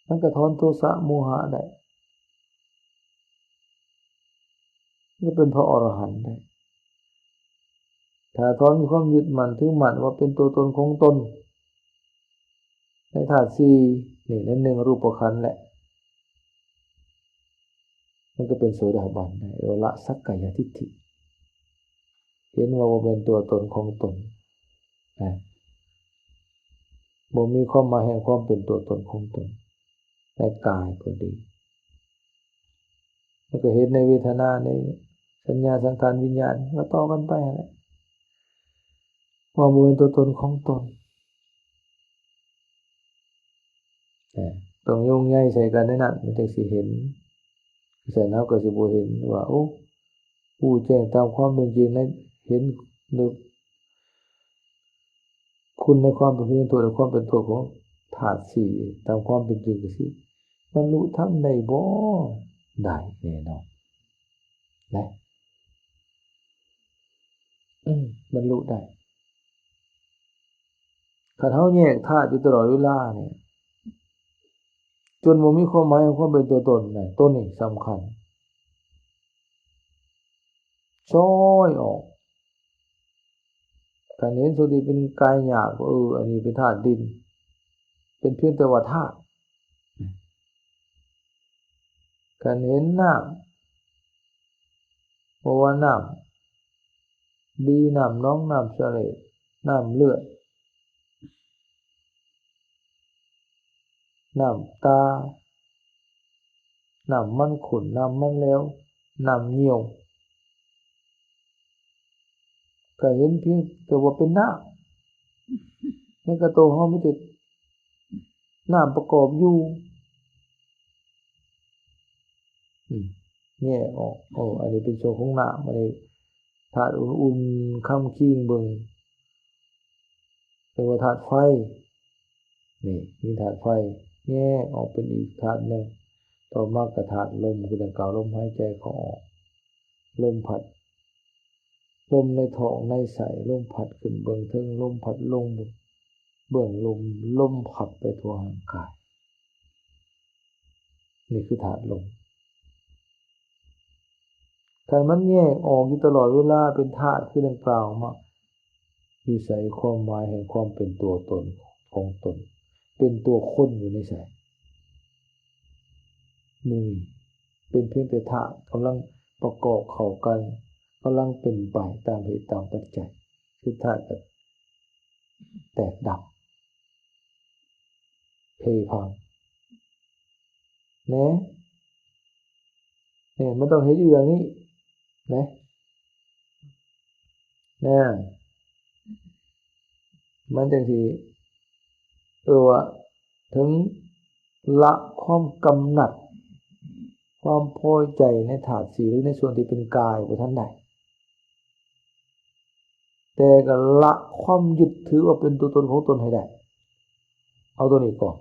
มันก็ถอนโทสะโมหะได้นี่เป็นพระอรหันต์ได้ถ้าถอนความยึดมั่นถือมั่นว่าเป็นตัวตนของตนในธาตุสี่นี่นั่นหนึ่งรูปขันธ์แหละมันก็เป็นโสดาบันได้ละสักกายทิฏฐิเห็นว่าเป็นตัวตนของตนบ่มีความหมายแห่งความเป็นตัวตนของตนในกายก็ดีมันก็เห็นในเวทนาในสัญญาสังขารวิญญาณก็ต่อกันไปแหละว่าบ่เป็นตัวตนของตนต้องโยงใยใส่กันในนั้นมันจึงสิเห็นแต่เฮาก็สิบ่เห็นว่าโอ้ผู้แจ้งตามความเป็นจริงนั้นเห็นนึกคุณในความเป็นตัวและความเป็นตัวของธาตุสี่ตามความเป็นจริงก็สิบรรลุธรรมได้บ่ได้แน่นอนนะบรรลุได้ถ้าเฮาแยกธาตุอยู่ตลอดเวลาเนี่ยจนบ่มีความหมายของความเป็นตัวตนน่ะตัวนี้สำคัญช้อยออกการเห็นสุติเป็นกายหยาบอันนี้เป็นธาตุดินเป็นเพียงแต่ว่าธาตุการเห็นน้ำเพราะว่าน้ำบีน้ำน้องน้ำเสลดน้ำเลือดน้ำตาน้ำมันขุ่นน้ำมันแล้วน้ำเหนียวก็เห็นเพียงแต่ว่าเป็นน้ำในกระโตเฮามีแต่น้ำประกอบอยู่แยกออกอันนี้เป็นโซของน้ำอันนี้ธาตุอุ่นๆค่ำคิงเบิ่งเป็นว่าธาตุไฟนี่มีธาตุไฟแยกออกเป็นอีกธาตุหนึ่งต่อมาก็ธาตุลมคือดังกล่าวลมหายใจเข้าออกลมพัดลมในท้องในไส้ลมพัดขึ้นเบื้องเทิงลมพัดลงเบื้องลมพัดไปทั่วร่างกายนี่คือธาตุลมการมันแยกออกอยู่ตลอดเวลาเป็นธาตุคือดังกล่าวมาอยู่ใส่ความหมายแห่งความเป็นตัวตนของตนเป็นตัวคนอยู่ในใจมือเป็นเพียงแต่ธาตุกำลังประกอบเข้ากันกำลังเป็นไปตามเหตุตามปัจจัยคือธาตุแตกดับเพพังเนี่ยมันต้องเห็นอยู่อย่างนี้นะมันจังสิว่าถึงละความกำหนัดความพอใจในธาตุสี่หรือในส่วนที่เป็นกายของท่านใดแต่ก็ละความยึดถือว่าเป็นตัวตนของตนให้ได้เอาตัวนี้ก่อน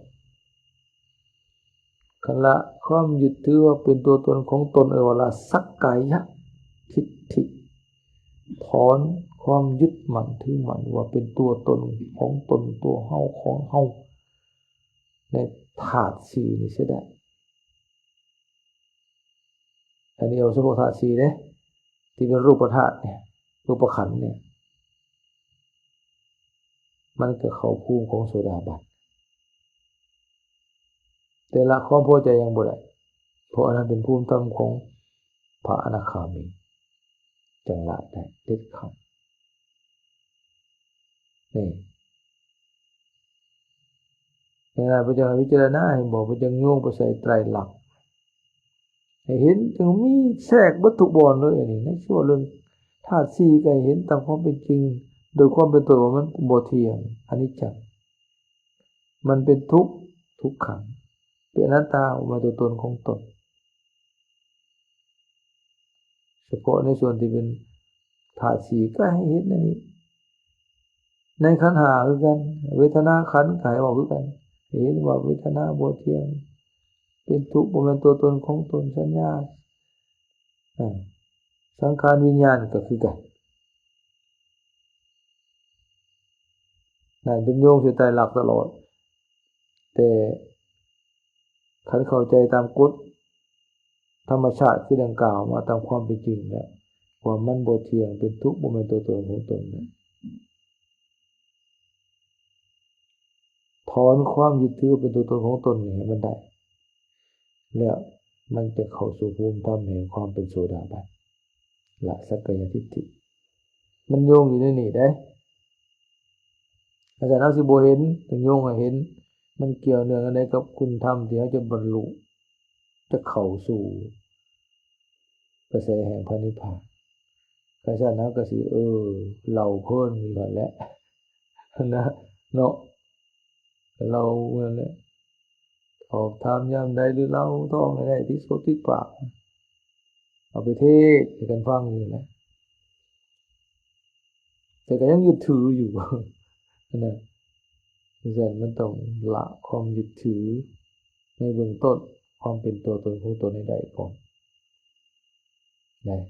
ละความยึดถือว่าเป็นตัวตนของตนว่าละสักกายทิฏฐิ ถอนความยึดมั่นถือมั่นว่าเป็นตัวตนของตนตัวเฮาของเฮาในธาตุสี่นี่เสียได้อันนี้เอาเฉพาะธาตุสี่เนี่ยที่เป็นรูปธาตุเนี่ยรูปขันธ์เนี่ยมันก็เข้าภูมิของโสดาบันแต่ละความพอใจยังบ่ได้เพราะอันนั้นเป็นภูมิธรรมของพระอนาคามีจังละได้เด็ดขาดนี่ในการพิจารณาให้บอกไปจังโยงไปใส่ไตรลักษณ์ให้เห็นถึงมีแทรกวัตถุบอลเลยอันนี้ในช่วงเรื่องธาตุสี่ก็เห็นตามความเป็นจริงโดยความเป็นตัวมันบ่เที่ยงอนิจจ์มันเป็นทุกข์ทุกขังเป็นอนัตตาออกมาตัวตนของตนเฉพาะในส่วนที่เป็นธาตุสี่ก็ให้เห็นอันนี้ในขันธ์ห้าคือกันเวทนาขันธ์กายบอกคือกันเห็นว่าเวทนาบ่เที่ยงเป็นทุกข์บ่แม่นตัวตนของตนสัญญาสังขารวิญญาณก็คือกันนั่นเป็นโยงสู่ไตรลักษณ์ตลอดแต่ขันเข้าใจตามกฎธรรมชาติคือดังกล่าวมาตามความเป็นจริงแล้วว่ามันบ่เที่ยงเป็นทุกข์บ่แม่นตัวตนของตนนะถอนความยึดถือเป็นตัวตนของตนนี่ให้มันได้แล้วมันจะเข้าสู่ภูมิธรรมแห่งความเป็นโสดาบันละสักกายทิฏฐิมันโยงอยู่ในนี่ได้อาจารย์เอาสิบ่เห็นถึงโยงให้เห็นมันเกี่ยวเนื่องอะไรกับคุณธรรมที่เขาจะบรรลุจะเข้าสู่กระแสแห่งพระนิพพานกระแสนั้นก็สิเราเพิ่นมีก่อนแล้วนะเนาะเราเมื่อแล้วออกทำยามใดหรือเราท้องได้ที่สุดที่ปากเอาไปเทศให้กันฟังอยู่นะแต่ก็ยังยึดถืออยู่นะฉะนั้นมันต้องละความยึดถือในเบื้องต้นความเป็นตัวตนของตนให้ได้ก่อนนะ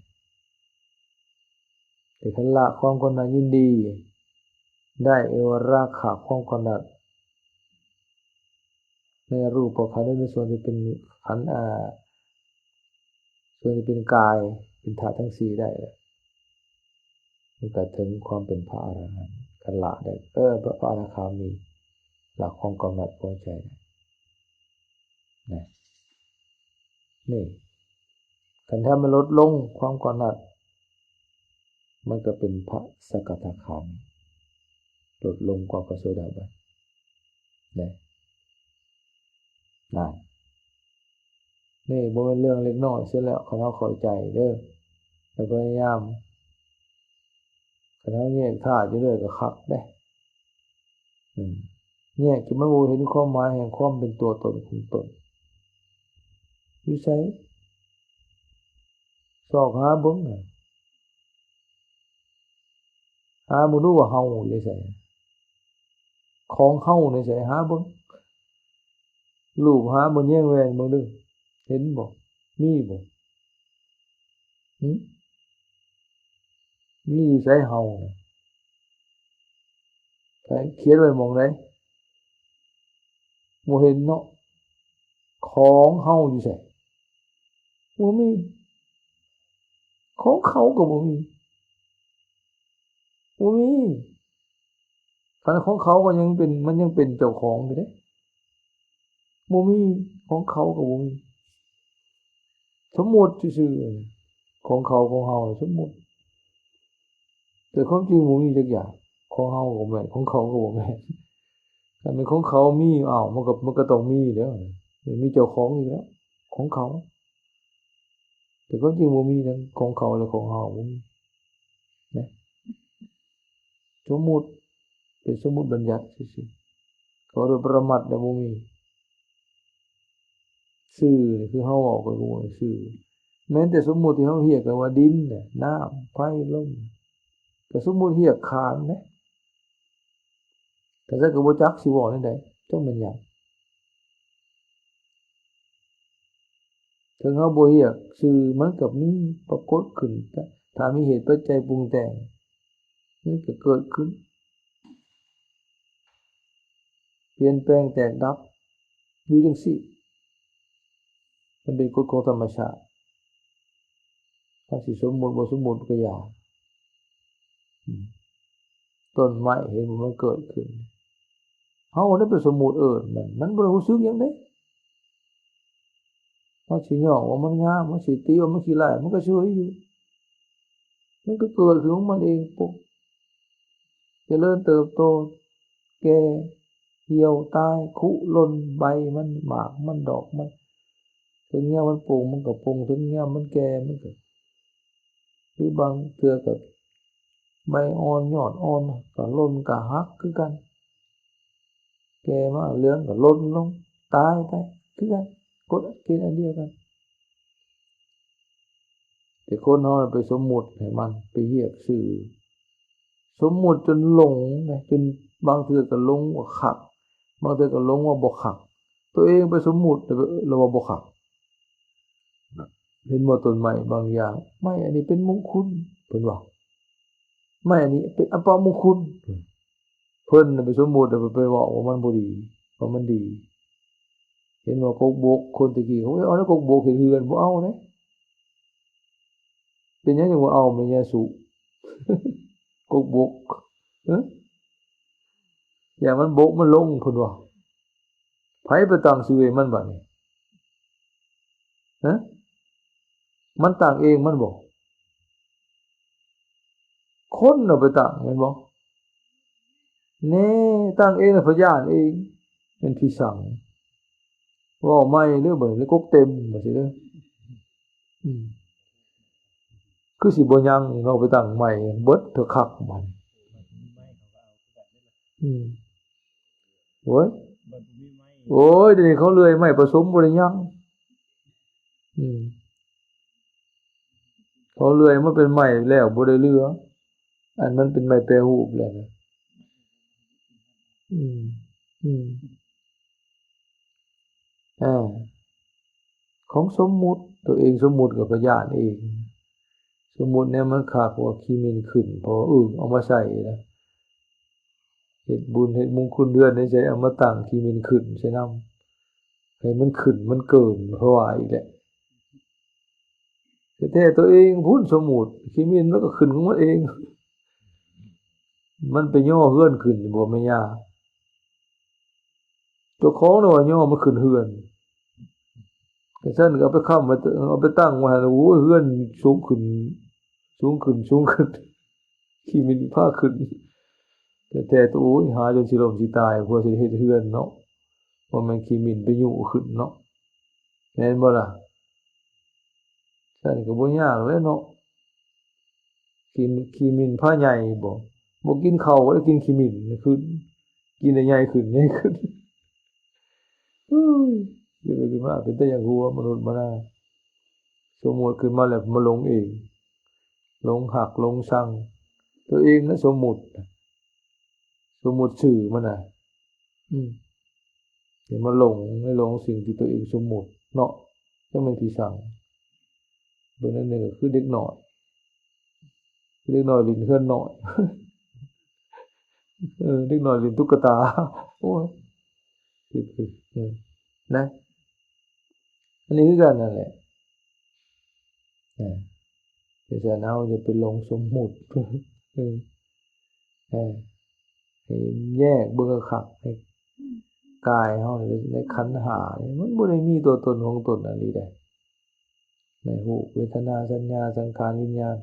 แต่คันละความกำหนัดยินดีได้ราคะความกำหนัดในรูปขันธ์ในส่วนที่เป็นขันธ์ส่วนที่เป็นกายเป็นธาตุทั้งสี่ได้มันก็ถึงความเป็นพระอรหันต์กันละได้พระอนาคามีหลักความกำหนัดพอใจนะนี่กันถ้ามันลดลงความกำหนัดมันก็เป็นพระสกทาคามีลดลงกว่าพระโสดาบันนะนี่บ่เป็นเรื่องเล็กน้อยเสียแล้วเขาเข้าใจเด้อแล้วพยายามเขาแยกธาตุอยู่เรื่อยก็คักได้แยกจนมันบ่เห็นความหมายแห่งความเป็นตัวตนของตนอยู่ไสสอกหาเบิ่งหาบ่รู้ว่าเฮาอยู่ไสของเฮาในไสหาเบิ่งรูปหาบ่แยงแหวนเบิ่งเด้อเห็นบ่มีบ่มีอยู่ไสเฮาเขียนไว้หม้องใดบ่เห็นเนาะของเฮาอยู่ไสบ่มีของเขาก็บ่มีคันของเขาก็ยังเป็นมันยังเป็นเจ้าของอยู่เด้บ่มีของเขาก็บ่มีสมมุติซื่อๆของเขาของเฮาสมมุติแต่ความจริงบ่มีจักอย่างของเฮาก็บ่แม่นของเขาก็บ่แม่นถ้าเป็นของเขามีมันก็ต้องมีแล้วมีเจ้าของอยู่แล้วของเขาแต่ความจริงบ่มีทั้งของเขาและของเฮาบ่มีนะสมมุติเป็นสมมุติบัญญัติซื่อๆเขาโดยประมัตถ์แล้วบ่มีชื่อนี่คือเฮาเว้าไปบ่มีชื่อแม้แต่สมมุติที่เฮาเรียกกันว่าดินน่ะน้ำไฟลมก็สมมุติเรียกขานนะแต่ถ้าก็บ่จักสิเว้าจั่งใดจักแม่นหยังถึงเฮาบ่เรียกชื่อมันก็มีปรากฏขึ้น ถ้ามีเหตุปัจจัยปรุงแต่งนี่ก็เกิดขึ้นเปลี่ยนแปลงแตกดับอยู่จังซี่มันเป็นกฎของธรรมชาติถ้าสิสมมุติบ่สมมุติก็อย่าต้นไม้เห็นมันเกิดขึ้นเฮาได้ไปสมมุติมันบ่รู้สึกหยังเด้เฮาสิย่อว่ามันงามมันสิติว่ามันขี้ร้ายมันก็เฉยอยู่มันก็เกิดขึ้นของมันเองปุ๊บเจริญเติบโตแก่เหี่ยวตายคุหล่นใบมันหมากมันดอกมันถึงเงี้ยมันปลูกมันก็ปงถึงเงี้ยมันแก่มันก็หรือบางเทื่อก็ใบอ่อนยอดอ่อนก็หล่นก็หักคือกันแก่มาเหลืองก็หล่นลงตายไปคือกันกฎเกณฑ์อันเดียวกันแต่คนเฮาไปสมมุติให้มันไปเรียกชื่อสมมุติจนหลงนะจนบางเทื่อก็หลงว่าคักบางเทื่อก็หลงว่าบ่คักตัวเองไปสมมุติแล้วว่าบ่คักเห็นว่าต้นไม้บางอย่างไม้อันนี้เป็นมงคลเพิ่นว่าไม้อันนี้เป็นอัปมงคลเพิ่นไปสมมุติไปเว้าว่ามันบ่ดีว่ามันดีเห็นว่ากกบกคนตะกี้เขาเอาแล้วกกบกเฮ็ดเฮือนบ่เอาเด้เป็นหยังจังบ่เอาแม่ย่าสุกกบกอย่ามันบกมันลงเพิ่นว่าไผไปตั้งชื่อให้มันบัดนี้มันตั้งเองมันบ่คนน่ะไปตั้งแม่นบ่แน่ตั้งเองน่ะพญานเองเป็นที่สั่งเว้าใหม่เด้อบัดนี้กกเต็มว่าซี่เด้อคือสิบ่ยังเราไปตั้งใหม่เบิดเถอะคักบัดโอ้ยเดี๋ยวนี้เขาเลื่อยไม้ผสมบ่ได้ยังเขาเลื่อยมาเป็นไม้แล้วบ่ได้เหลืออันนั้นเป็นไม้แปรรูปแล้วนะของสมมุติตัวเองสมมุติกับพญานเองสมมุติเนี่ยมันคักว่าขี้มินขึ้นพอเอามาใส่นะเฮ็ดบุญเฮ็ดมงคลเดือนนี่ใช้เอามาตั้งขี้มินขึ้นใส่นำให้มันขึ้นมันเกินเพราะว่าอีกแหละแท้ๆตัวเองพูดสมมุติขี้มินมันก็ขึ้นของมันเองมันไปย่อเฮือนขึ้นบ่แม่ย่าเจ้าของน่ะว่าย่อมันขึ้นเฮือนก็ซั่นก็เอาไปค้ำไว้เอาไปตั้งไว้โอ้ยเฮือนสูงขึ้นขี้มินพาขึ้นแต่ตัวโอ้ยหาจนสิล้มสิตายเพื่อสิเฮ็ดเฮือนเนาะว่ามันขี้มินไปยุขึ้นเนาะแม่นบ่ล่ะซั่นก็บ่ยากเลยเนาะขี้มินพาใหญ่บ่กินข้าวก็ได้กินขี้มินขึ้นกินได้ใหญ่ขึ้นเดี๋ยวขึ้นมาเป็นแต่อย่างหัวมนุษย์มานาสมมุติขึ้นมาแล้วมาลงเองลงหักลงชังตัวเองนะสมมุติชื่อมันน่ะเดี๋ยวมาไม่หลงสิ่งที่ตัวเองสมมุติเนาะจังแม่นที่สั่งเบิ่งนั่นก็คือเด็กน้อยเล่นเฮือนน้อยเด็กน้อยเล่นตุ๊กตาโอ้ยนะอันนี้คือกันนั่นแหละแต่ฉะนั้นเราอย่าไปหลงสมมุติให้แยกเบิ่งคักให้กายเฮาในขันธ์ห้านี่มันบ่ได้มีตัวตนของตนอันนี้ใดในรูปเวทนาสัญญาสังขารวิญญาณ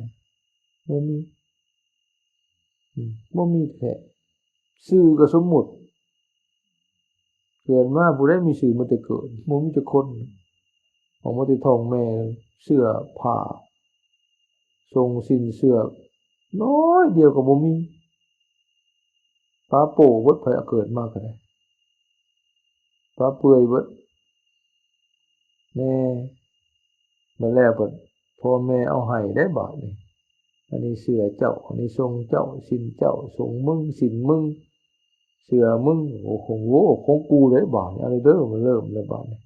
บ่มีแท้ชื่อก็สมมุติเกิดมาผู้ใดมีชื่อมาแต่เกิดบ่มีจักคนออกมาแต่ท้องแม่เสื้อผ้าทรงสิ้นเสื้อน้อยเดียวก็บ่มีปลาโป่เบิดไผเกิดมาก็ได้ปลาเปื่อยเบิดแม่มาแล้วบัดพ่อแม่เอาให้ได้บาดนี้อันนี้เสื้อเจ้าอันนี้ทรงเจ้าสิ้นเจ้าทรงมึงสิ้นมึงเสื้อมึงโอ้ของกูได้บาดนี้อะไรเด้อมันเริ่มแล้วบาดนี้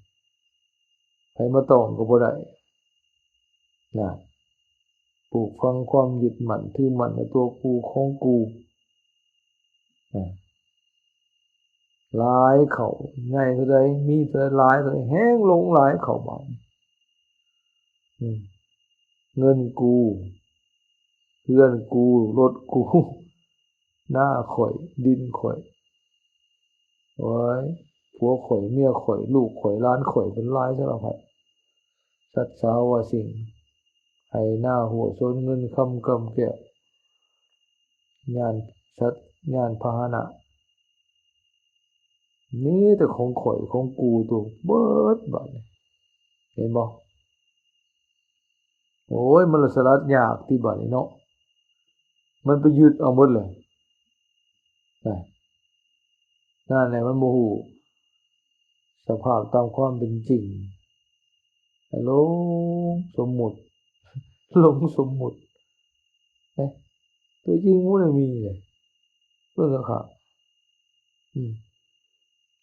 ไผมาต้องก็บ่ได้นะป ปลูกฝังความยึดมั่นถือมั่นในตัวกูของกูหลายเขาง่ายเท่าใดมีเท่าหลายเท่าแห้งลงหลายเขาบาดเงินกูเพื่อนกูรถกูหน้าข่อยดินข่อยโอ้ยผัวข่อยเมียข่อยลูกข่อยหลานข่อยเป็นหลายสารพัดสัตว์สาวสิ่งให้หน้าหัวโซนเงินคำกำแก้วงานสัตว์งานพาหนะนี่แต่ของข่อยของกูตัวเบิดบัดเห็นบ่โอ้ยมันละสลัดยากที่บัดนี้เนาะมันไปยึดเอาหมดเลยนั่นแหละมันโมโหสภาพตามความเป็นจริงหลงสมมุติหลงสมมุติตัวจริงมันไม่มีเลยเพื่อนก็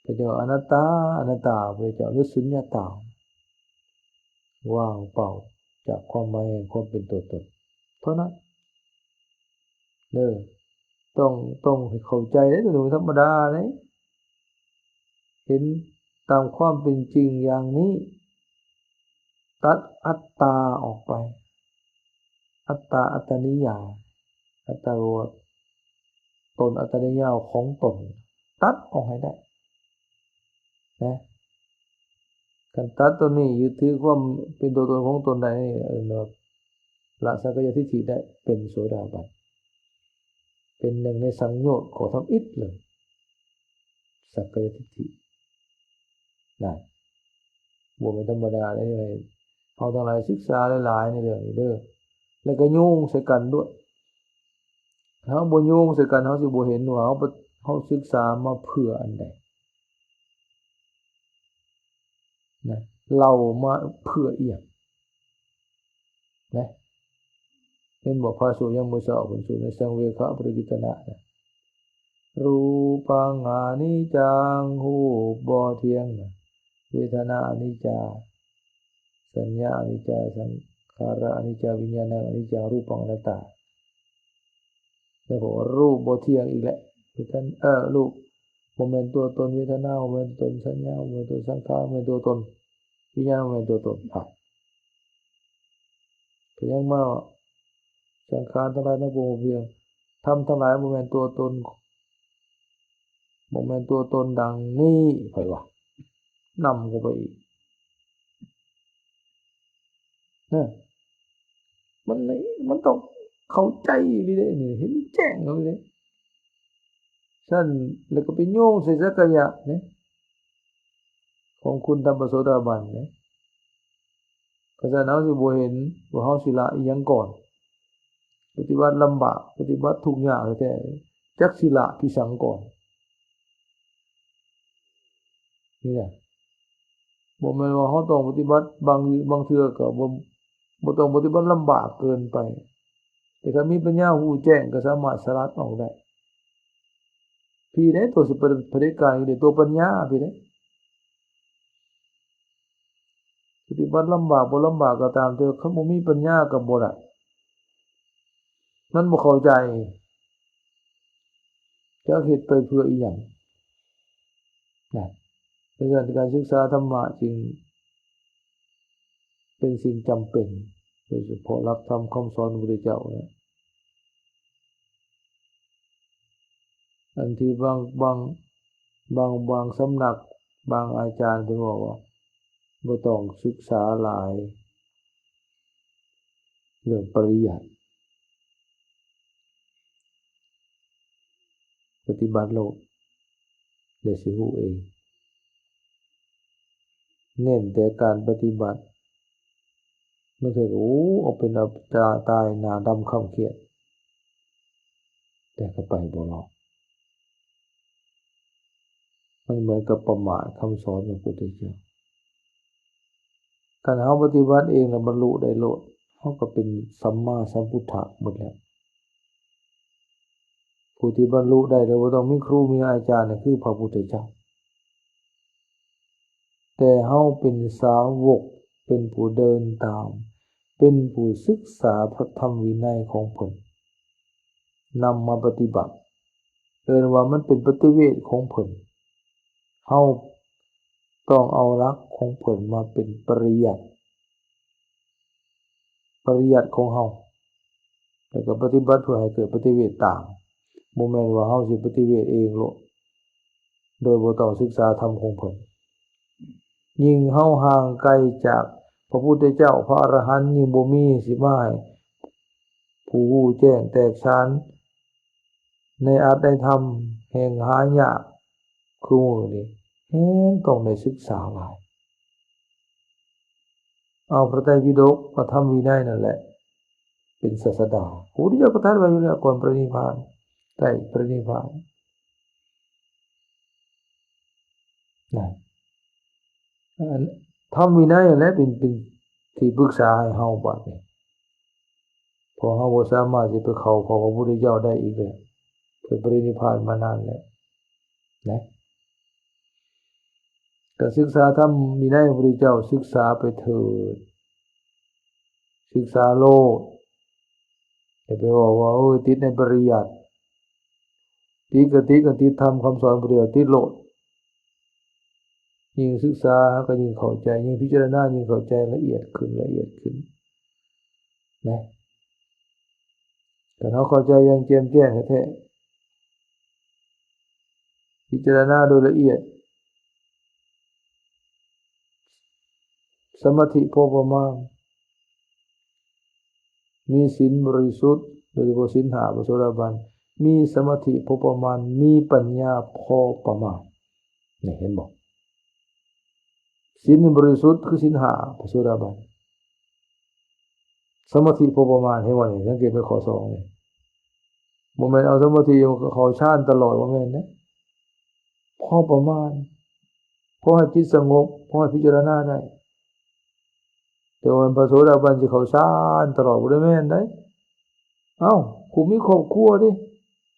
พระเจ้าอนัตตาอนัตตาพระเจ้าหรือสุญญตาว่างเปล่าจากความหมายแห่งความเป็นตัวตนเท่านั้นต้องให้เข้าใจได้ตัวหนูธรรมดาเลยเห็นตามความเป็นจริงอย่างนี้ตัดอัตตาออกไปอัตตาอัตตนิยามอัตตาตนอัตตนิยามของตนตัดออกให้ได้นะการตัดตัวนี้ยึดถือความเป็นตัวตนของตนได้นี่ละสักกายทิฏฐิได้เป็นโสดาบันเป็นหนึ่งในสังโยชน์ของทำอิฐเลยสักกายทิฏฐินะบ่เป็นธรรมดาเลยเอาทั้งหลายศึกษาหลายๆในเรื่องนี้เด้อแล้วก็โยงใส่กันด้วยเฮาบ่โยงใส่กันเฮาสิบ่เห็นว่าเฮาศึกษามาเพื่ออันใดนะเรามาเพื่ออีหยังนะเห็นบอกพระสูตรยังมือสอบผลสูตรในสังเวคะปริกิตนะรูปังอนิจจังหูบ่เที่ยงเวทนาอนิจจาสัญญาอนิจจาสังขารอนิจจาวิญญาณังอนิจจังรูปังอนัตตาแล้วก็รูปบ่เที่ยงอีกแหละรูปโมเมนต์ตัวตนเวทนาโมเมนต์ตนสัญญาโมเมนต์ตัวสังขารโมเมนต์ตัวตนวิญญาณโมเมนต์ตัวตนเพียงมาสังขารทั้งหลายทั้งปวงเพียงทำทั้งหลายโมเมนต์ตัวตนโมเมนต์ตัวตนดังนี้ไปว่านำเข้าไปอีกเนี่ยมันต้องเข้าใจเลยเนี่ยเห็นแจ้งเลยฉันแล้วก็ไปโยงใส่สักกายะเนี่ยของคุณธรรมโสดาบันเนี่ยก็จะเอาสิบ่เห็นว่าเฮาสิละอีหยังก่อนปฏิบัติลำบากปฏิบัติทุกข์ยากแท้จักสิละพิสังก่อนนี่แหละบ่แม่นว่าเฮาต้องปฏิบัติบางเทื่อก็บ่ต้องปฏิบัติลำบากเกินไปแต่ถ้ามีปัญญาฮู้แจ้งก็สามารถสลัดออกได้พี่เนี่ยตัวสิปฏิการนี่ตัวปัญญาพี่เนี่ยปฏิบัติลำบากบ่ลำบากก็ตามเถอะคันบ่มีปัญญาก็บ่ได้มันบ่เข้าใจจะเฮ็ดไปเพื่ออีหยังนะดังนั้นการศึกษาธรรมะจึงเป็นสิ่งจำเป็นโดยเฉพาะหลักธรรมคำสอนของพระพุทธเจ้านะอันที่บางสำนักบางอาจารย์เพิ่นบอกว่าบ่ต้องศึกษาหลายเรื่องปริยัติปฏิบัติโลกเดี๋ยวสิฮู้เองเน้นแต่การปฏิบัติมันเถอะเอาเป็นเอาตายหน้าดำค่ำเครียดแต่ก็ไปบ่รอดมันเหมือนกับประมาทคำสอนของพระพุทธเจ้าการเฮาปฏิบัติเองแล้วบรรลุได้โลดเฮาก็เป็นสัมมาสัมพุทธะหมดแล้วผู้ที่บรรลุได้โดยบ่ต้องมีครูมีอาจารย์นั่นคือพระพุทธเจ้าแต่เฮาเป็นสาวกเป็นผู้เดินตาม เป็นผู้ศึกษาพระธรรมวินัยของเพิ่นนำมาปฏิบัติว่ามันเป็นปฏิเวทของเพิ่นเฮาต้องเอาหลักของเพิ่นมาเป็นปริยัติของเฮาแล้วก็ปฏิบัติเพื่อให้เกิดปฏิเวทตามบ่แม่นว่าเฮาสิปฏิเวทเองโลดโดยบ่ต้องศึกษาธรรมของเพิ่นยิ่งเฮาห่างไกลจากพระพุทธเจ้าพระอรหันต์ยิ่งบ่มีสิมาให้ผู้รู้แจ้งแตกฉานในอาจในธรรมแห่งหายากคือมื้อนี้แฮ่งต้องได้ศึกษาหลายเอาพระไตรปิฎกพระธรรมวินัยนั่นแหละเป็นศาสดาพระพุทธเจ้าก็ตรัสไว้อยู่แล้วก่อนปรินิพพานใกล้ปรินิพพานนะธรรมวินัยนั่นแหละเป็นที่ปรึกษาให้เฮาบัดนี้พอเฮาบ่สามารถสิไปเข้าพระพุทธเจ้าได้อีกแล้วเพิ่นปรินิพพานมานานแล้วนะก็ศึกษาธรรมวินัยของพระพุทธเจ้าศึกษาไปเถิดศึกษาโลกอย่าไปว่าติดในปริยัติติดธรรมคำสอนพระพุทธเจ้าติดโลดยิ่งศึกษาก็ยิ่งเข้าใจยิ่งพิจารณายิ่งเข้าใจละเอียดขึ้นนะแต่เราเข้าใจอย่างแจ่มแจ้งแท้ๆพิจารณาโดยละเอียดสมาธิพอประมาณมีศีลบริสุทธิ์โดยเฉพาะศีล5พระโสดาบันมีสมาธิพอประมาณมีปัญญาพอประมาณนี่เห็นบ่ศีลบริสุทธิ์คือศีล5พระโสดาบันสมาธิพอประมาณเห็นบ่นี่สังเกตไปข้อ2นี่บ่แม่นเอาสมาธิเข้าฌานตลอดบ่แม่นนะพอประมาณพอให้จิตสงบพอให้พิจารณาได้แต่ว่าพระโสดาบันสิเข้าฌานตลอดบ่ได้แม่นได้กูมีครอบครัวดิ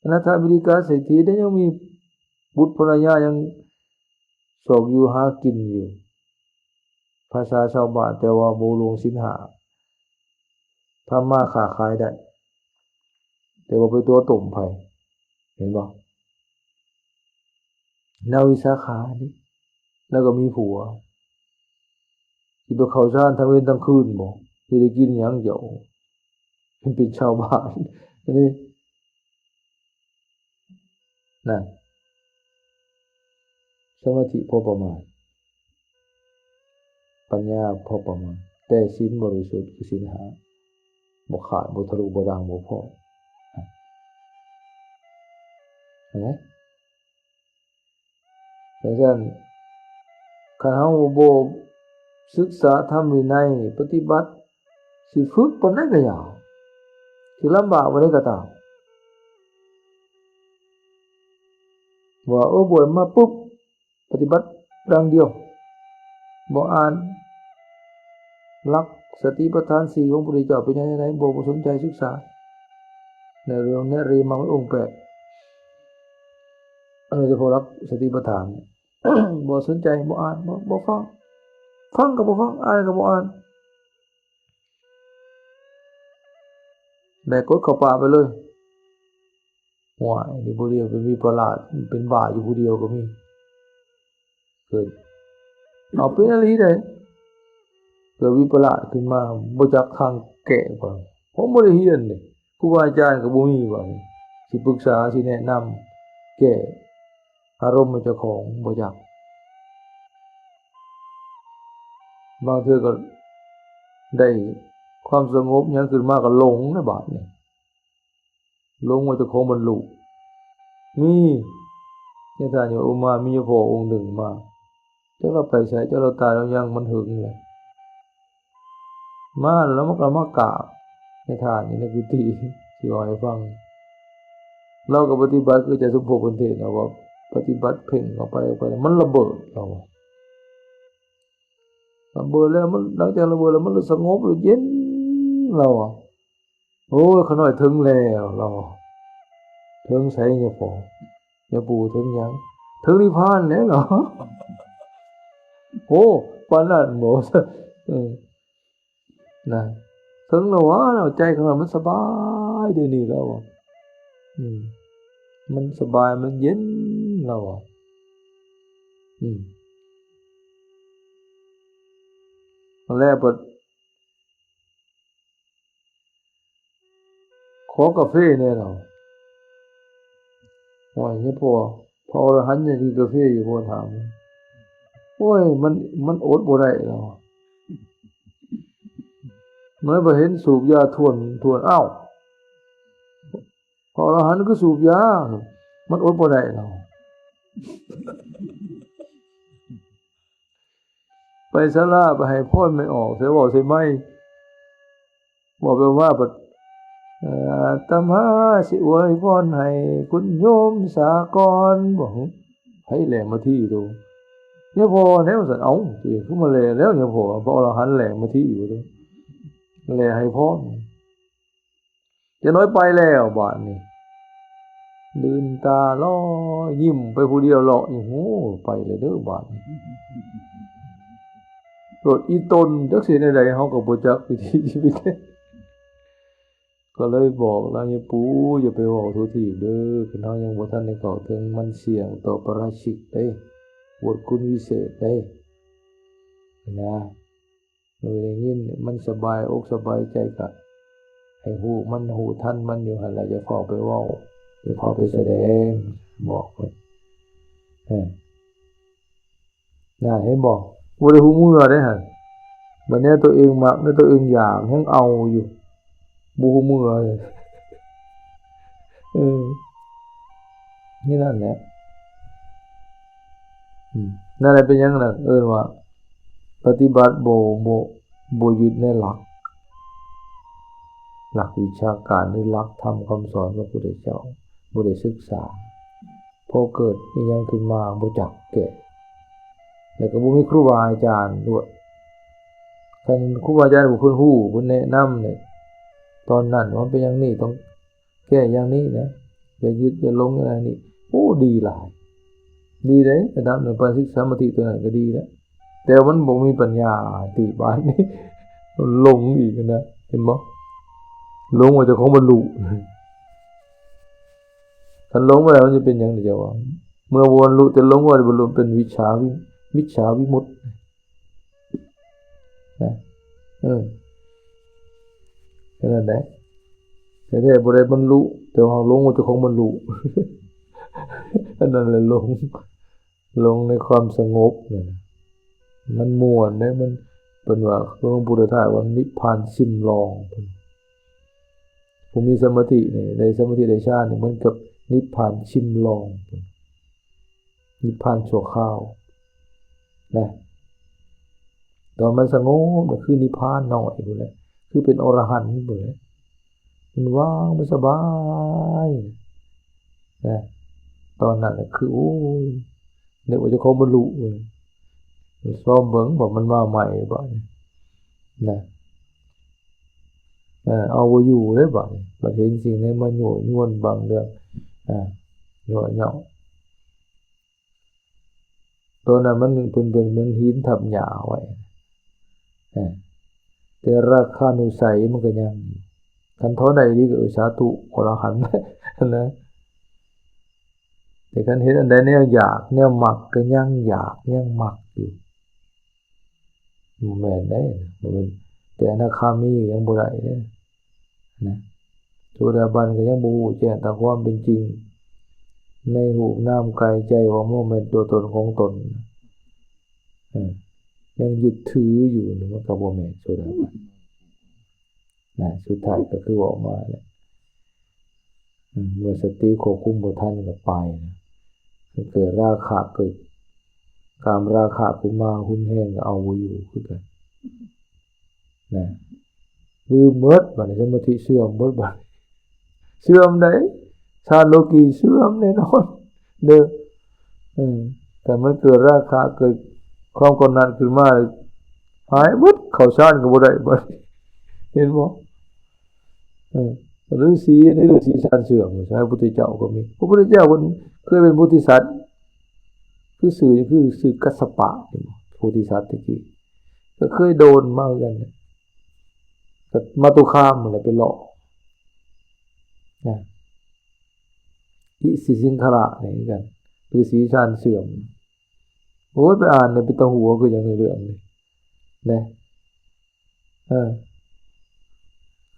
อนาถบิณฑิกาเศรษฐีได้ยังมีบุตรภรรยายังสอกอยู่หากินอยู่ภาษาชาวบ้านแต่ว่าบ่ลงศีล5ทำมาค้าขายได้แต่ว่าไปตัวตุ่มไผเห็นบ่นาวิสาขานี่แล้วก็มีผัวสิไปเข้าฌานทั้งเว้นทั้งคืนบ่สิได้กินหยังเจ้ามันเป็นชาวบ้านอันนี้นั่นสมาธิพอประมาณปัญญาพอประมาณแต่ศีลบริสุทธิ์คือศีล5บ่ขาดบ่ทะลุบ่ด่างบ่พอเห็นไหมดังนั้นคันเฮาบ่ศึกษาธรรมวินัยปฏิบัติสิฝึกปานใดก็ยากสิลำบากบ่ได้ก็ตามว่าบวชมาปุ๊บปฏิบัติดังเดียวบ่อ่านหลักสติปัฏฐาน4ของพระพุทธเจ้าเป็นจังได๋บ่สนใจศึกษาในเรื่องนี้เรียนมาองค์8อันนี้เฉพาะหลักสติปัฏฐานบ่สนใจบ่อ่านบ่ฟังก็บ่ฟังอ่านก็บ่อ่านแบกกดเข้าป่าไปเลยว้ายนี่ผู้เดียวเป็นวิปลาสเป็นบ้าอยู่ผู้เดียวก็มีเกิดเอาเป็นอะไรได้เกิดวิปลาสขึ้นมาบ่จักทางแก้บ่ผมบ่ได้เรียนนี่ครูบาอาจารย์ก็บ่มีว่านี่สิปรึกษาสิแนะนำแก้อารมณ์เจ้าของบ่จักบางเทื่อก็ได้ความสงบหยังขึ้นมาก็หลงนะบาดนี้หลงว่าเจ้าของบรรลุมีเนี่ยท่านอยู่อุมามีพ่อองค์หนึ่งมาเจ้าเราไปใส่เจ้าเราตายแล้วยังมันหึงเลยมาแล้วมันก็มากราบเนี่ยท่านอยู่ในกุฏิสิว่าให้ฟังเราก็ปฏิบัติคือจะสมโภชน์เทศนะว่าปฏิบัติเพ่งเข้าไปมันระเบิดเราระเบิดแล้วมันหลังจากระเบิดแล้วมันสงบหรือเย็นเราโอ้ยขน้อยถึงแล้วเราถึงไสเนี่ยพออย่าปู่ถึงหยังถึงนิพพานแล้วเหรอโอ้ปานนั้นบ่นะ ถึงแล้ววะเราใจของเรามันสบายเดี๋ยวนี้แล้วมันสบายมันเย็นแล้วแล้วพอขอกาแฟเนี่ยเราโอ้ยเนี่ยพออรหันต์จะกินกาแฟอยู่พอถามโอ้ยมันอดบ่ได้แล้วเมื่อไปเห็นสูบยาทวนอ้าวพออรหันต์ก็สูบยามันอดบ่ได้แล้วไปศาลาไปให้พรไม่ออกเสียบอกใช่ไหมบอกไปว่าตมาสิอวยพรให้คุณโยมสากรบอกให้แหลมมาที่ดูเนี่ยพอแล้วสันเอาตัวเองขึ้นมาเลยแล้วเนี่ยพอเราหันแหลมมาที่อยู่ดูแหลให้พรจะน้อยไปแล้วบาทนี่ลืมตาล้อยิ้มไปผู้เดียวเลาะอย่างโง่ไปเลยเด้อบาทรถอีตนจักสิในใดเฮาก็บ่จักวิธีชีวิตก็เลยบอกแล้วอย่าปูอย่าไปบอกทุกทีเด้อคือเฮายังบ่ทันได้เข้าถึงมันเสี่ยงต่อประราชิกได้บทคุณวิเศษได้นะได้ยินมันสบายอกสบายใจก็ให้ฮู้มันฮู้ทันมันอยู่หั่นล่ะอย่าเข้าไปเว้าอย่าเข้าไปแสดงบอกเพิ่นน่ะเห็นบ่บ่ได้ฮู้เมื่อได้หั่นบัดนี้ตัวเองมักแล้วตัวเองอยากยังเอาอยู่บ่ฮู้เมื่อนี่นั่นแหละนั่นแหละเป็นหยังล่ะว่าปฏิบัติบ่ยึดในหลักวิชาการหรือหลักธรรมคำสอนของพระพุทธเจ้าบ่ได้ศึกษาพอเกิดอีหยังขึ้นมาบ่จักแก้แล้วก็บ่มีครูบาอาจารย์ด้วยคันครูบาอาจารย์ผู้เพิ่นฮู้เพิ่นแนะนำเนี่ยตอนนั้นว่าเป็นอย่างนี้ต้องแก้อย่างนี้นะอย่ายึดอย่าหลงอย่างนี้โอ้ดีหลายดีเด้ระดับหนึ่งปัญญาสมาธิตัวนั้นก็ดีแล้วแต่มันบ่มีปัญญาติบานนี้หลงอีกนะเห็นบ่หลงว่าเจ้าของบรรลุคันหลงไปแล้วมันจะเป็นหยังเจ้าว่าเมื่อบรรลุแต่หลงว่าบรรลุเป็นมิจฉาวิมุตตินะแค่นั้นแหละแต่ถ้าบ่ได้บรรลุแต่ว่าหลงว่าเจ้าของบรรลุอันนั้นแหละหลงในความสงบนั่นมันม่วนได้มันเป็นว่าหลวงปู่ท่านว่านิพพานสิ้นรองผมมีสมาธินี่ในสมาธิในฌานนี่มันกับนิพพานชิมลองนิพพานชั่วคราวนะตอนมันสงบมันคือนิพพานหน่อยพุ่นแหละคือเป็นอรหันต์พุ่นแหละมันว่างมันสบายนะตอนนั้นคือโอ้ยนึกว่าจะเข้าบรรลุซ้อมเบิ่งบอกมันมาใหม่บ่นะเอาบ่อยู่เด้บัดเห็นสิ่งนี้มายั่วยวนบางเรื่องยั่วเหยาะตัวนั้นมันเป็นเหมือนหินทับหญ้าไว้แต่ราคานุสัยมันก็ยังคันเท่าใดนี่ก็สาธุอรหันต์นะแต่คันเห็นอันใดแนวอยากแนวมักก็ยังอยากยังมักอยู่แม่นได้บ่แม่นแต่อนาคามียังบ่ได้เด้นะโสดาบันก็ยังบ่ฮู้แจ้งตามความเป็นจริงในหูน้ำกายใจว่าบ่แม่นตัวตนของตนยังยึดถืออยู่มันก็บ่แม่นโสดาบันนะสุดท้ายก็คือออกมาแหละเมื่อสติควบคุมบ่ทันก็ไปนะเกิดราคะเกิดกามราคะขึ้นมาหุ้นแห้งก็เอาบ่อยู่คือกันนะลืมหมดบัดนี้สมาธิเสื่อมหมดบัดเสื่อมได้ชาติโลกีเสื่อมแน่นอนเด้อแต่มันเกิดราคะเกิดความกดดันขึ้นมาหายหมดเข้าฌานก็บ่ได้บัดเห็นบ่ฤาษีนี่ฤาษีฌานเสื่อมใช่พระพุทธเจ้าก็มีพระพุทธเจ้าเพิ่นเคยเป็นโพธิสัตว์คือสื่อกัสสปะโพธิสัตว์ตะกี้ก็เคยโดนมาเหมือนกัน ก็มาตุคามอะไรไปหลอกนะอิสิสิงคละนี่กันฤาษีชาญเสื่อมโอ้ยไปอ่านเนี่ยเป็นตะหัวคืออย่างในเรื่องนี่นะเออ